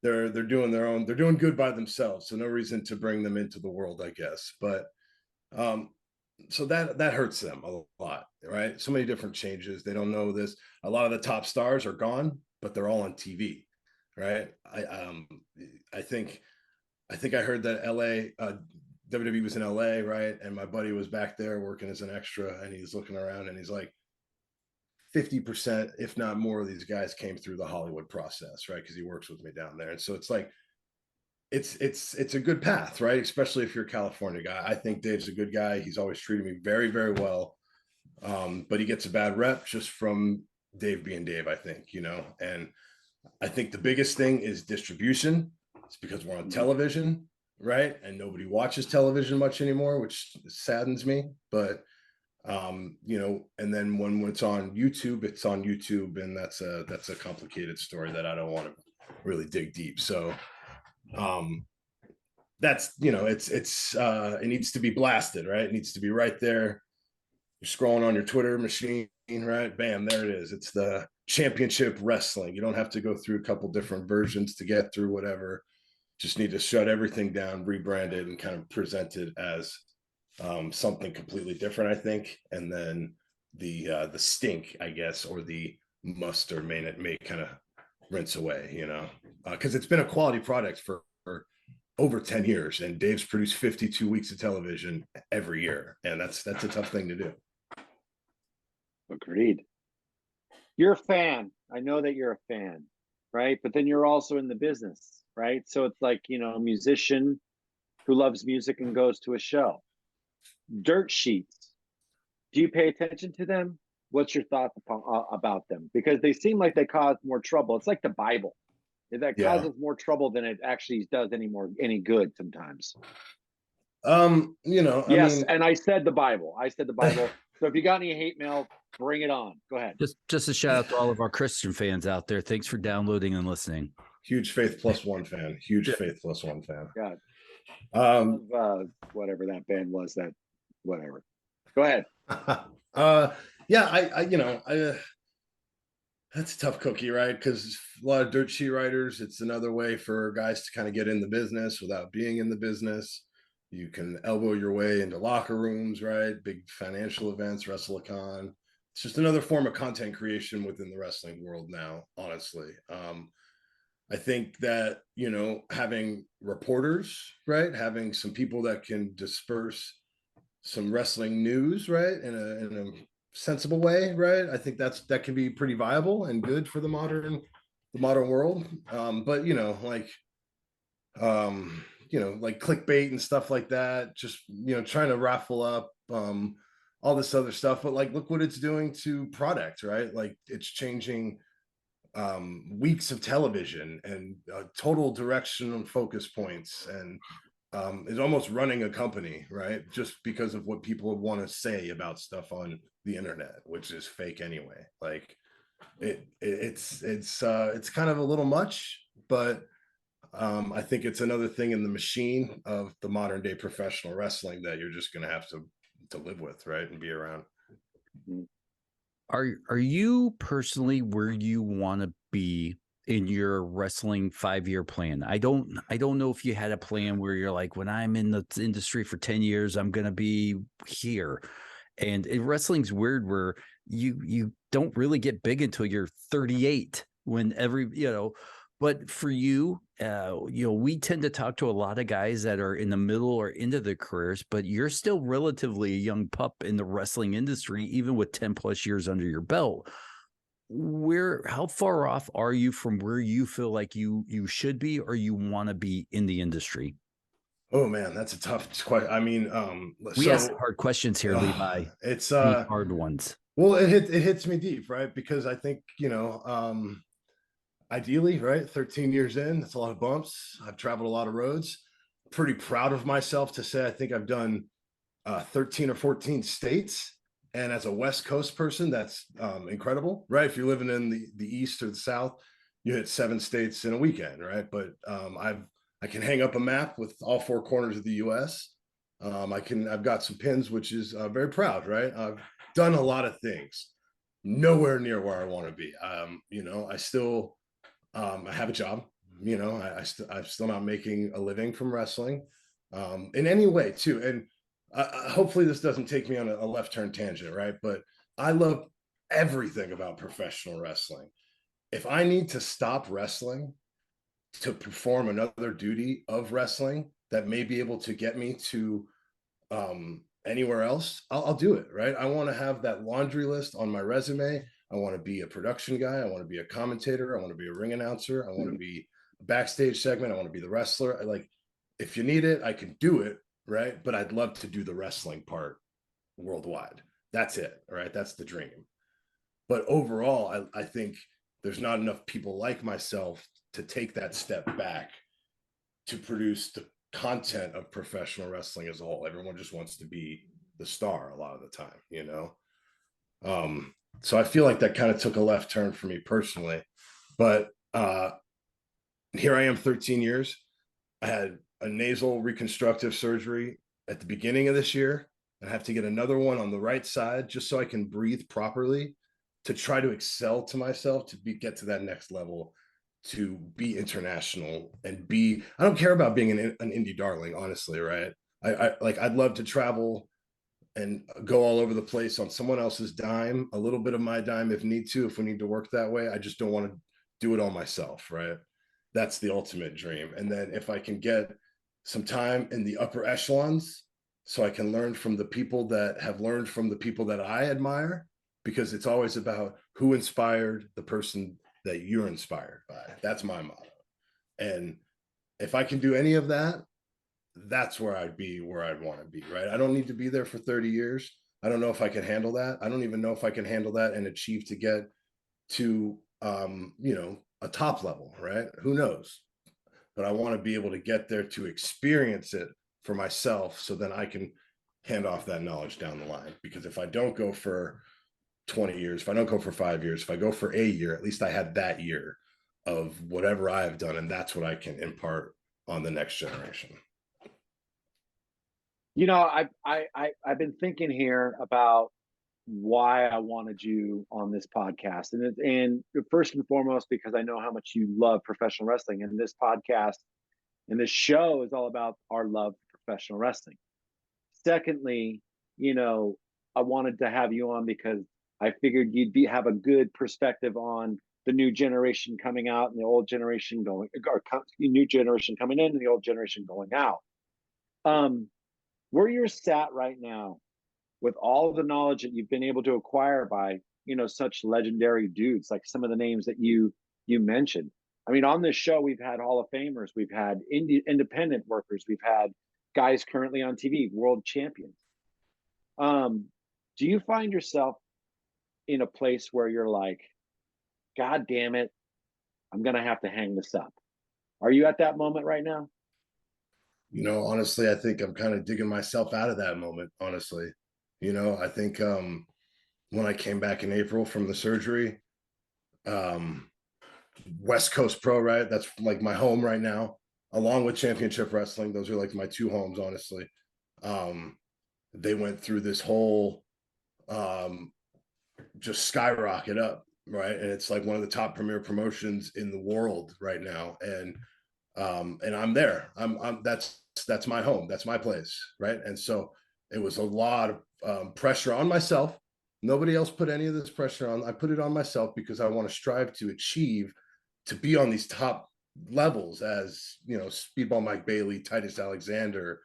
Speaker 3: they're doing their own, they're doing good by themselves, so no reason to bring them into the world, I guess. But so that hurts them a lot, right? So many different changes. They don't know this. A lot of the top stars are gone, but they're all on TV, right? I think I heard that LA WWE was in LA, right? And my buddy was back there working as an extra, and he's looking around and he's like, 50%, if not more, of these guys came through the Hollywood process, right? Because he works with me down there. And so it's like, it's a good path, right? Especially if you're a California guy. I think Dave's a good guy. He's always treated me very, very well. But he gets a bad rep just from Dave being Dave, I think, and I think the biggest thing is distribution. It's because we're on television, right? And nobody watches television much anymore, which saddens me. But and then when it's on YouTube, and that's a complicated story that I don't want to really dig deep. So that's it needs to be blasted, right? It needs to be right there. You're scrolling on your Twitter machine, right? Bam, there it is. It's the Championship Wrestling. You don't have to go through a couple different versions to get through whatever. Just need to shut everything down, rebrand it, and kind of present it as something completely different, I think. And then the stink, I guess, or the mustard may kind of rinse away, because it's been a quality product for over 10 years, and Dave's produced 52 weeks of television every year, and that's a tough thing to do.
Speaker 2: Agreed. You're a fan. I know that you're a fan, right? But then you're also in the business, right? So it's like, a musician who loves music and goes to a show. Dirt sheets. Do you pay attention to them? What's your thought about them? Because they seem like they cause more trouble. It's like the Bible. That causes more trouble than it actually does any good sometimes.
Speaker 3: Yes,
Speaker 2: and I said the Bible. So if you got any hate mail, bring it on. Go ahead.
Speaker 1: Just a shout out to all of our Christian fans out there. Thanks for downloading and listening.
Speaker 3: Huge Faith Plus One fan. Faith Plus One fan.
Speaker 2: God. Whatever that band was, whatever. Go ahead.
Speaker 3: That's a tough cookie, right? Because a lot of dirt sheet writers, it's another way for guys to kind of get in the business without being in the business. You can elbow your way into locker rooms, right? Big financial events, WrestleCon. It's just another form of content creation within the wrestling world now, honestly. I think that, having reporters, right? Having some people that can disperse some wrestling news, right? In a sensible way, right? I think that can be pretty viable and good for the modern world. But like clickbait and stuff like that, just trying to raffle up all this other stuff. But like, look what it's doing to product, right? Like, it's changing weeks of television and total direction and focus points, and is almost running a company, right? Just because of what people want to say about stuff on the internet, which is fake anyway. Like it's kind of a little much, but I think it's another thing in the machine of the modern day professional wrestling that you're just going to have to live with, right, and be around.
Speaker 1: Are you personally where you want to be in your wrestling 5-year plan? I don't know if you had a plan where you're like, when I'm in the industry for 10 years, I'm going to be here. And wrestling's weird where you don't really get big until you're 38, when but for you, we tend to talk to a lot of guys that are in the middle or into their careers, but you're still relatively a young pup in the wrestling industry, even with 10 plus years under your belt. How far off are you from where you feel like you should be or you want to be in the industry?
Speaker 3: Oh man, that's a tough question. I mean,
Speaker 1: we ask hard questions here, Levi.
Speaker 3: It's
Speaker 1: the hard ones.
Speaker 3: Well, it hits me deep, right? Because I think, ideally, right, 13 years in, that's a lot of bumps. I've traveled a lot of roads. Pretty proud of myself to say I think I've done 13 or 14 states. And as a West Coast person, that's incredible, right? If you're living in the East or the South, you hit 7 states in a weekend, right? But I can hang up a map with all 4 corners of the U.S. I've got some pins, which is very proud, right? I've done a lot of things, nowhere near where I want to be. I still I have a job. I'm still not making a living from wrestling in any way, too. And hopefully this doesn't take me on a left turn tangent, right? But I love everything about professional wrestling. If I need to stop wrestling to perform another duty of wrestling that may be able to get me to anywhere else, I'll do it, right? I want to have that laundry list on my resume. I want to be a production guy. I want to be a commentator. I want to be a ring announcer. I want to be a backstage segment. I want to be the wrestler. If you need it, I can do it, right? But I'd love to do the wrestling part worldwide. That's it, right? That's the dream. But overall, I think there's not enough people like myself to take that step back to produce the content of professional wrestling as a whole. Everyone just wants to be the star a lot of the time, so I feel like that kind of took a left turn for me personally. But here I am 13 years. I had a nasal reconstructive surgery at the beginning of this year. I have to get another one on the right side just so I can breathe properly, to try to excel to myself, to get to that next level, to be international and I don't care about being an indie darling, honestly, right? I'd love to travel and go all over the place on someone else's dime, a little bit of my dime if need to, if we need to work that way. I just don't want to do it all myself, right? That's the ultimate dream. And then if I can get some time in the upper echelons, so I can learn from the people that have learned from the people that I admire, because it's always about who inspired the person that you're inspired by. That's my motto. And if I can do any of that, that's where I'd be, where I'd want to be, right? I don't need to be there for 30 years. I don't know if I can handle that. I don't even know if I can handle that and achieve to get to, a top level, right? Who knows? But I want to be able to get there to experience it for myself, so then I can hand off that knowledge down the line. Because if I don't go for 20 years, if I don't go for 5 years, if I go for a year, at least I had that year of whatever I have done, and that's what I can impart on the next generation.
Speaker 2: I've been thinking here about why I wanted you on this podcast, and first and foremost because I know how much you love professional wrestling, and this podcast and this show is all about our love for professional wrestling. Secondly, I wanted to have you on because I figured you'd have a good perspective on the new generation coming out and the old generation going, or new generation coming in and the old generation going out. Where you're sat right now, with all the knowledge that you've been able to acquire by, such legendary dudes, like some of the names that you mentioned. I mean, on this show, we've had Hall of Famers, we've had independent workers, we've had guys currently on TV, world champions. Do you find yourself in a place where you're like, God damn it, I'm going to have to hang this up. Are you at that moment right now?
Speaker 3: Honestly, I think I'm kind of digging myself out of that moment, honestly. I think when I came back in April from the surgery, um, West Coast Pro, right? That's like my home right now, along with Championship Wrestling. Those are like my two homes, honestly. They went through this whole just skyrocket up, right? And it's like one of the top premier promotions in the world right now. And I'm there. I'm that's my home. That's my place, right? And so it was a lot of pressure on myself. Nobody else put any of this pressure on. I put it on myself because I want to strive to achieve, to be on these top levels as, Speedball Mike Bailey, Titus Alexander,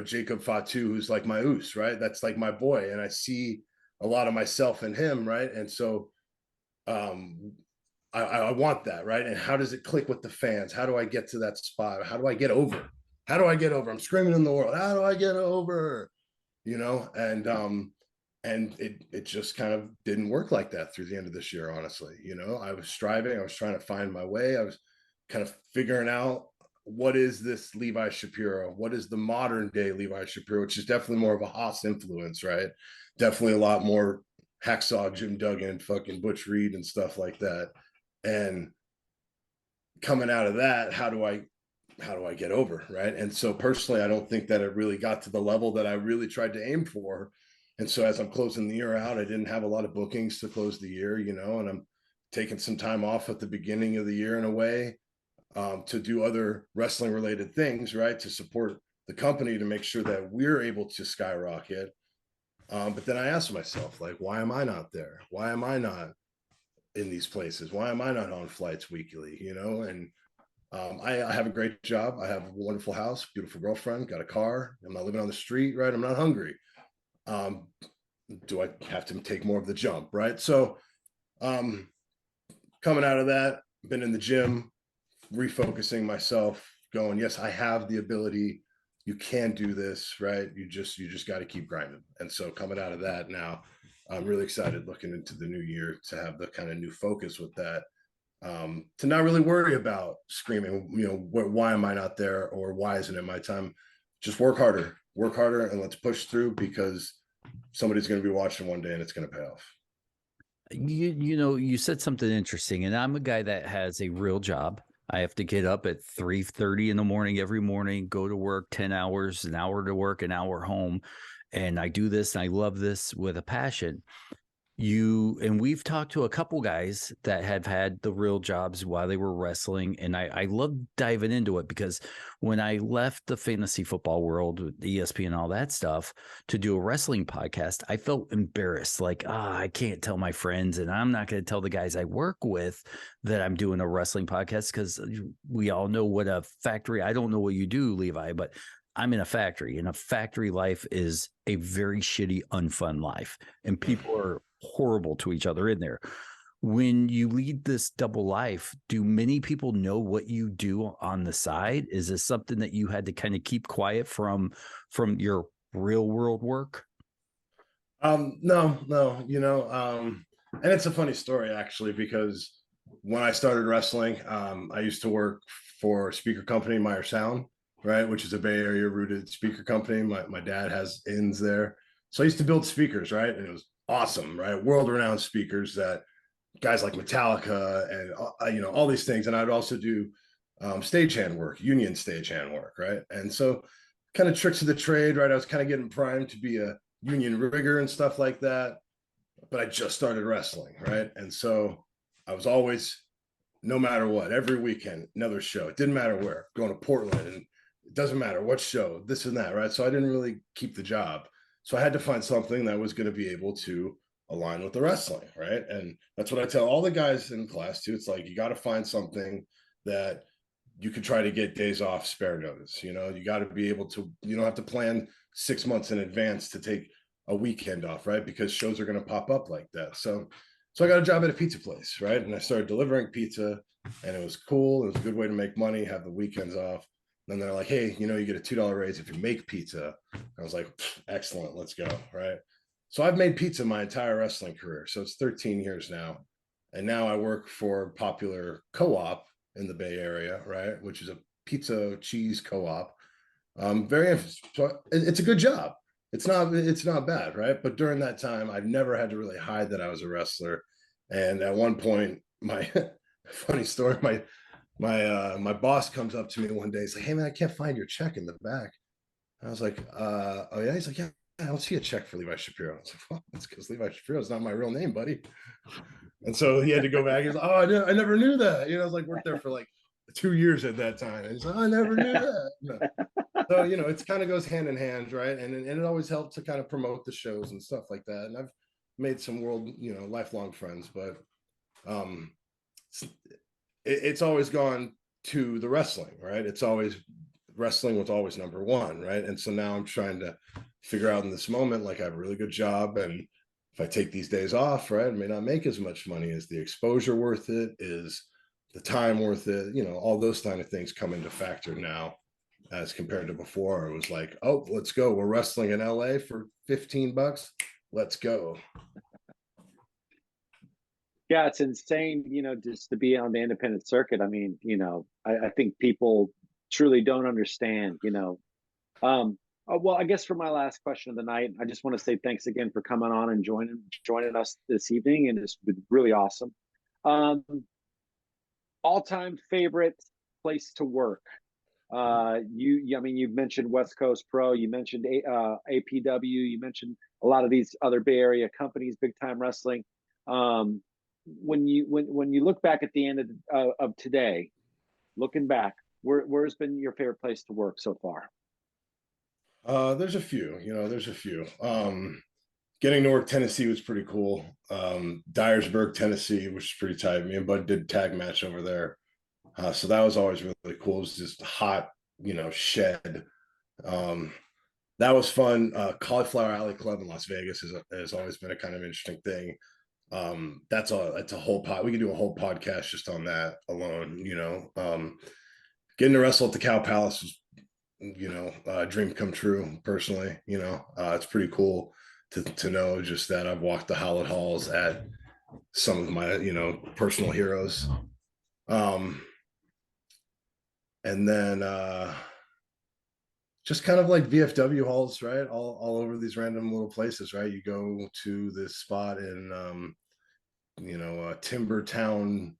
Speaker 3: Jacob Fatu, who's like my oos, right? That's like my boy. And I see a lot of myself in him, right? And so I want that, right? And how does it click with the fans? How do I get to that spot? How do I get over? How do I get over? I'm screaming in the world. How do I get over? And it just kind of didn't work like that through the end of this year, honestly. I was striving, I was trying to find my way. I was kind of figuring out, what is this Levi Shapiro? What is the modern day Levi Shapiro, which is definitely more of a Haas influence, right? Definitely a lot more Hacksaw Jim Duggan, fucking Butch Reed and stuff like that. And coming out of that, how do I get over, right? And so personally, I don't think that it really got to the level that I really tried to aim for. And so as I'm closing the year out, I didn't have a lot of bookings to close the year, and I'm taking some time off at the beginning of the year in a way, to do other wrestling related things, right? To support the company, to make sure that we're able to skyrocket. But then I asked myself, like, why am I not there? Why am I not in these places? Why am I not on flights weekly? And I have a great job. I have a wonderful house, beautiful girlfriend, got a car. I'm not living on the street, right? I'm not hungry. Do I have to take more of the jump, right? So coming out of that, been in the gym, refocusing myself, going, yes, I have the ability. You can do this, right? You just got to keep grinding. And so coming out of that now, I'm really excited looking into the new year to have the kind of new focus with that, to not really worry about screaming, why am I not there, or why isn't it my time? Just work harder, and let's push through, because somebody's going to be watching one day and it's going to pay off.
Speaker 1: You said something interesting, and I'm a guy that has a real job. I have to get up at 3:30 in the morning every morning, go to work 10 hours, an hour to work, an hour home. And I do this and I love this with a passion. And we've talked to a couple guys that have had the real jobs while they were wrestling. And I love diving into it, because when I left the fantasy football world with ESPN and all that stuff to do a wrestling podcast, I felt embarrassed. Like, I can't tell my friends, and I'm not going to tell the guys I work with that I'm doing a wrestling podcast, because we all know what a factory, I don't know what you do, Levi, but I'm in a factory, and a factory life is a very shitty, unfun life. And people are horrible to each other in there. When you lead this double life, do many people know what you do on the side? Is this something that you had to kind of keep quiet from your real world work?
Speaker 3: No, and it's a funny story, actually, because when I started wrestling, I used to work for a speaker company, Meyer Sound, right, which is a Bay Area rooted speaker company. My dad has ins there. So I used to build speakers, right? And it was awesome, right? World renowned speakers that guys like Metallica and, all these things. And I'd also do stagehand work, union stagehand work, right? And so kind of tricks of the trade, right? I was kind of getting primed to be a union rigger and stuff like that. But I just started wrestling, right? And so I was always, no matter what, every weekend, another show. It didn't matter where, going to Portland, and it doesn't matter what show, this and that, right? So I didn't really keep the job. So I had to find something that was going to be able to align with the wrestling, right? And that's what I tell all the guys in class too. It's like, you got to find something that you can try to get days off, spare notice. You got to be able to, you don't have to plan 6 months in advance to take a weekend off, right? Because shows are going to pop up like that. So I got a job at a pizza place, right? And I started delivering pizza, and it was cool. It was a good way to make money, have the weekends off. Then they're like, hey, you get a $2 raise if you make pizza. I was like, excellent, let's go, right? So I've made pizza my entire wrestling career. So it's 13 years now. and now I work for a popular co-op in the Bay Area, right, which is a pizza cheese co-op. So it's a good job. It's not bad, right? But during that time, I've never had to really hide that I was a wrestler. And at one point, my funny story, my boss comes up to me one day. He's like, "Hey man, I can't find your check in the back." I was like, "Oh yeah." He's like, "Yeah, I don't see a check for Levi Shapiro." I was like, "Well, that's because Levi Shapiro is not my real name, buddy." And so he had to go back. He's like, "Oh, I never knew that." You know, I was like, worked there for like 2 years at that time. And he's like, "Oh, I never knew that." No. So, it's kind of goes hand in hand, right? And it always helped to kind of promote the shows and stuff like that. And I've made some lifelong friends, but um, it's always gone to the wrestling, right? It's always wrestling was always number one, right? And so now I'm trying to figure out in this moment, like I have a really good job, and if I take these days off, right, I may not make as much money. Is the exposure worth it? Is the time worth it? All those kind of things come into factor now as compared to before. It was like, oh, let's go. We're wrestling in LA for $15. Let's go.
Speaker 2: Yeah, it's insane, just to be on the independent circuit. I mean, I think people truly don't understand, well, I guess for my last question of the night, I just want to say thanks again for coming on and joining us this evening, and it's been really awesome. All-time favorite place to work. I mean, you've mentioned West Coast Pro, you mentioned APW, you mentioned a lot of these other Bay Area companies, Big Time Wrestling. When you look back at the end of today, looking back, where's been your favorite place to work so far?
Speaker 3: There's a few. Getting to work Tennessee was pretty cool. Dyersburg, Tennessee, which is pretty tight. Me and Bud did a tag match over there. So that was always really cool. It was just hot, shed. That was fun. Cauliflower Alley Club in Las Vegas has always been a kind of interesting thing. That's a whole pod. We could do a whole podcast just on that alone. Getting to wrestle at the Cow Palace was, dream come true. Personally, it's pretty cool to know just that I've walked the hallowed halls at some of my personal heroes. And then just kind of like VFW halls, right? All over these random little places, right? You go to this spot in Timber Town,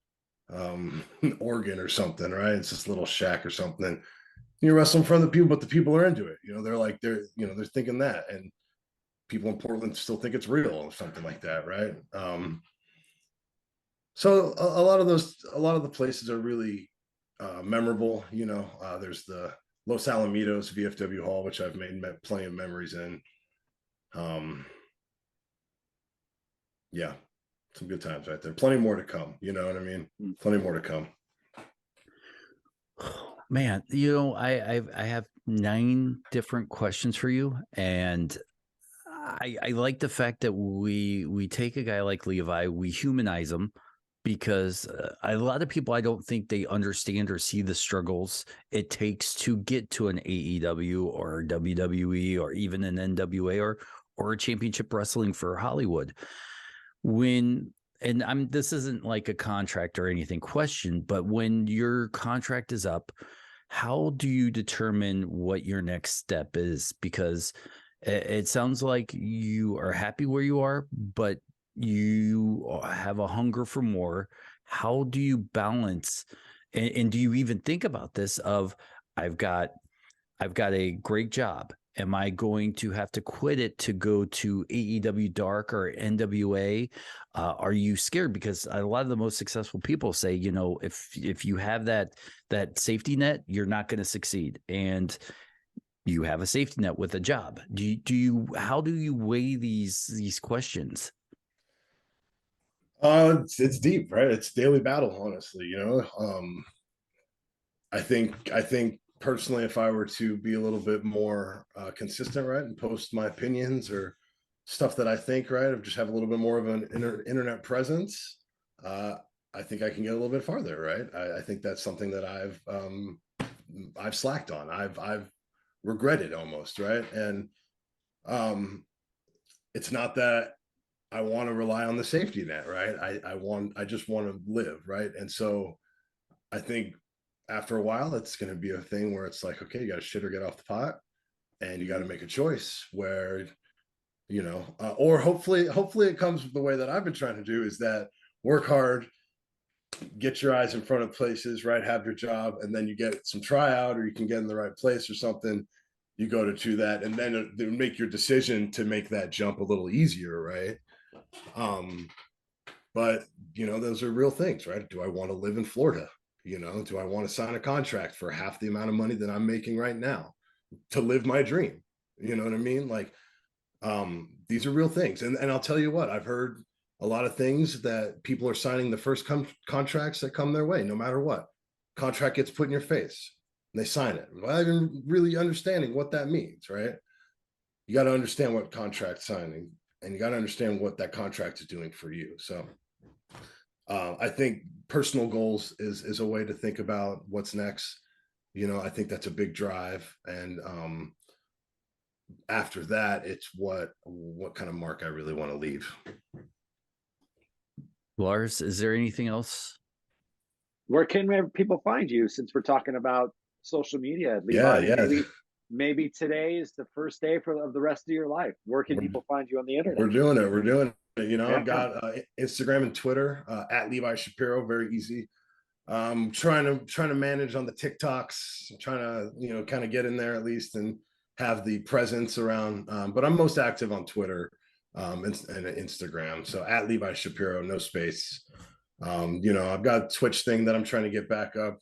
Speaker 3: Oregon or something, right? It's this little shack or something. You wrestle in front of the people, but the people are into it. They're thinking that, and people in Portland still think it's real or something like that, right? So a lot of the places are really memorable. There's the Los Alamitos VFW Hall, which I've made plenty of memories in. Yeah, some good times right there. Plenty more to come. You know what I mean? Plenty more to come.
Speaker 1: Man, I have 9 different questions for you, and I like the fact that we take a guy like Levi, we humanize him, because a lot of people, I don't think they understand or see the struggles it takes to get to an AEW or WWE or even an NWA or a championship wrestling for Hollywood. This isn't like a contract or anything question, but when your contract is up, how do you determine what your next step is? Because it sounds like you are happy where you are, but you have a hunger for more. How do you balance? And do you even think about this of, I've got a great job. Am I going to have to quit it to go to AEW Dark or NWA? Are you scared? Because a lot of the most successful people say, if you have that safety net, you're not going to succeed. And you have a safety net with a job. How do you weigh these questions?
Speaker 3: It's deep, right? It's daily battle, honestly. I think personally, if I were to be a little bit more consistent, right, and post my opinions or stuff that I think, right, or just have a little bit more of an internet presence, I think I can get a little bit farther, right? I think that's something that I've slacked on. I've regretted almost, right? And it's not that I want to rely on the safety net, right? I just want to live, right? And so I think after a while, it's going to be a thing where it's like, okay, you got to shit or get off the pot, and you got to make a choice where, or hopefully it comes the way that I've been trying to do, is that work hard, get your eyes in front of places, right? Have your job, and then you get some tryout, or you can get in the right place or something. You go to that, and then make your decision to make that jump a little easier, right? But those are real things, right? Do I want to live in Florida? Do I want to sign a contract for half the amount of money that I'm making right now to live my dream? You know what I mean? Like, these are real things. And I'll tell you what, I've heard a lot of things that people are signing the first contracts that come their way, no matter what. Contract gets put in your face and they sign it without even really understanding what that means, right? You got to understand what contract signing, and you got to understand what that contract is doing for you. So I think personal goals is a way to think about what's next. I think that's a big drive. And after that, it's what kind of mark I really want to leave.
Speaker 1: Lars, is there anything else?
Speaker 2: Where can people find you, since we're talking about social media, Levi?
Speaker 3: Yeah.
Speaker 2: Maybe today is the first day of the rest of your life. Where can people find you on the internet?
Speaker 3: We're doing it. I've got Instagram and Twitter at Levi Shapiro. Very easy. Trying to manage on the TikToks, trying to kind of get in there at least and have the presence around. But I'm most active on Twitter and Instagram. So at Levi Shapiro, no space. I've got a Twitch thing that I'm trying to get back up.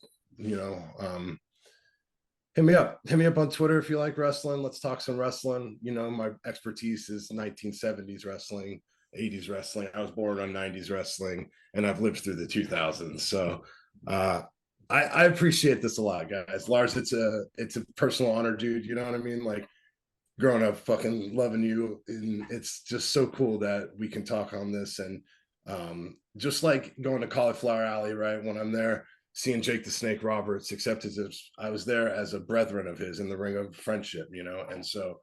Speaker 3: Hit me up on Twitter if you like wrestling. Let's talk some wrestling. My expertise is 1970s wrestling, 80s wrestling. I was born on 90s wrestling, and I've lived through the 2000s. So I appreciate this a lot, guys. Lars, it's a personal honor, dude. You know what I mean? Like, growing up fucking loving you, and it's just so cool that we can talk on this. And just like going to Cauliflower Alley, right? When I'm there, seeing Jake the Snake Roberts, except as if I was there as a brethren of his in the ring of friendship, and so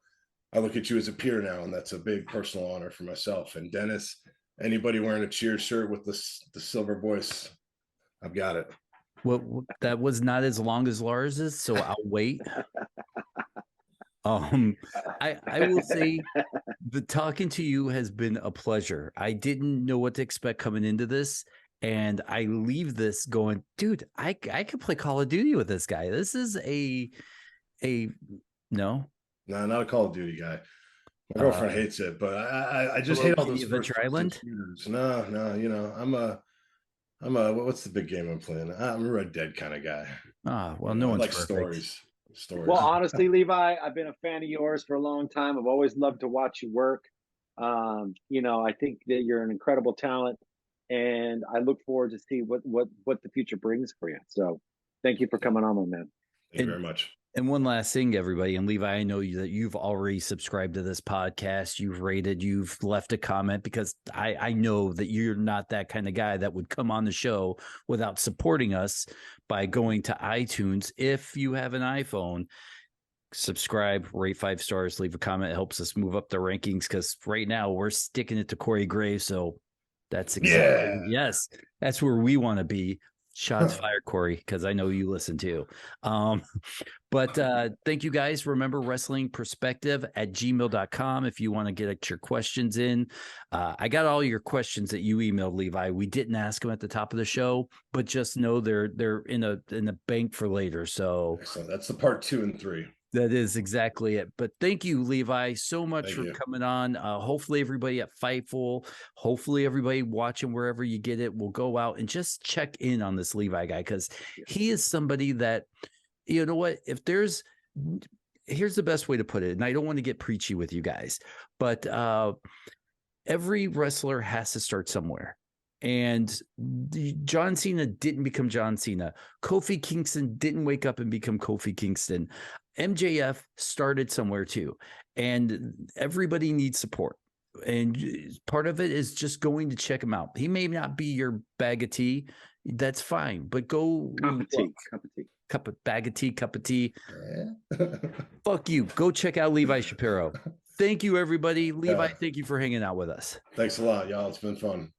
Speaker 3: I look at you as a peer now, and that's a big personal honor for myself. And Dennis, anybody wearing a Cheers shirt with the silver voice, I've got it.
Speaker 1: Well, that was not as long as Lars's, so I'll wait. I will say the talking to you has been a pleasure. I didn't know what to expect coming into this, and I leave this going, dude, I could play Call of Duty with this guy. This is no,
Speaker 3: not a Call of Duty guy. My girlfriend hates it, but I just hate all those
Speaker 1: Adventure Island.
Speaker 3: No, I'm a what's the big game I'm playing? I'm a Red Dead kind of guy.
Speaker 1: Well, no one's
Speaker 3: like
Speaker 1: perfect.
Speaker 3: Stories.
Speaker 2: Well, honestly, Levi, I've been a fan of yours for a long time. I've always loved to watch you work. I think that you're an incredible talent, and I look forward to see what the future brings for you. So thank you for coming on, my man.
Speaker 3: Thank you very much.
Speaker 1: And one last thing, everybody, and Levi, I know that you've already subscribed to this podcast. You've rated, you've left a comment, because I know that you're not that kind of guy that would come on the show without supporting us by going to iTunes. If you have an iPhone, subscribe, rate 5 stars, leave a comment. It helps us move up the rankings, because right now we're sticking it to Corey Graves. So that's exactly, yes, that's where we want to be. Shots fired, Corey, because I know you listen too. But thank you guys. Remember, wrestlingperspective@gmail.com if you want to get your questions in. I got all your questions that you emailed, Levi. We didn't ask them at the top of the show, but just know they're in the bank for later. So
Speaker 3: excellent. That's the part 2 and 3.
Speaker 1: That is exactly it. But thank you, Levi, so much for coming on. Hopefully everybody at Fightful, hopefully everybody watching wherever you get it will go out and just check in on this Levi guy, because he is somebody that, you know what, here's the best way to put it, and I don't want to get preachy with you guys, but every wrestler has to start somewhere. And John Cena didn't become John Cena. Kofi Kingston didn't wake up and become Kofi Kingston. MJF started somewhere too. And everybody needs support. And part of it is just going to check him out. He may not be your bag of tea. That's fine. But go.
Speaker 2: Cup of tea.
Speaker 1: Cup of tea. Fuck you. Go check out Levi Shapiro. Thank you, everybody. Levi,
Speaker 3: Yeah.
Speaker 1: thank you for hanging out with us.
Speaker 3: Thanks a lot, y'all. It's been fun.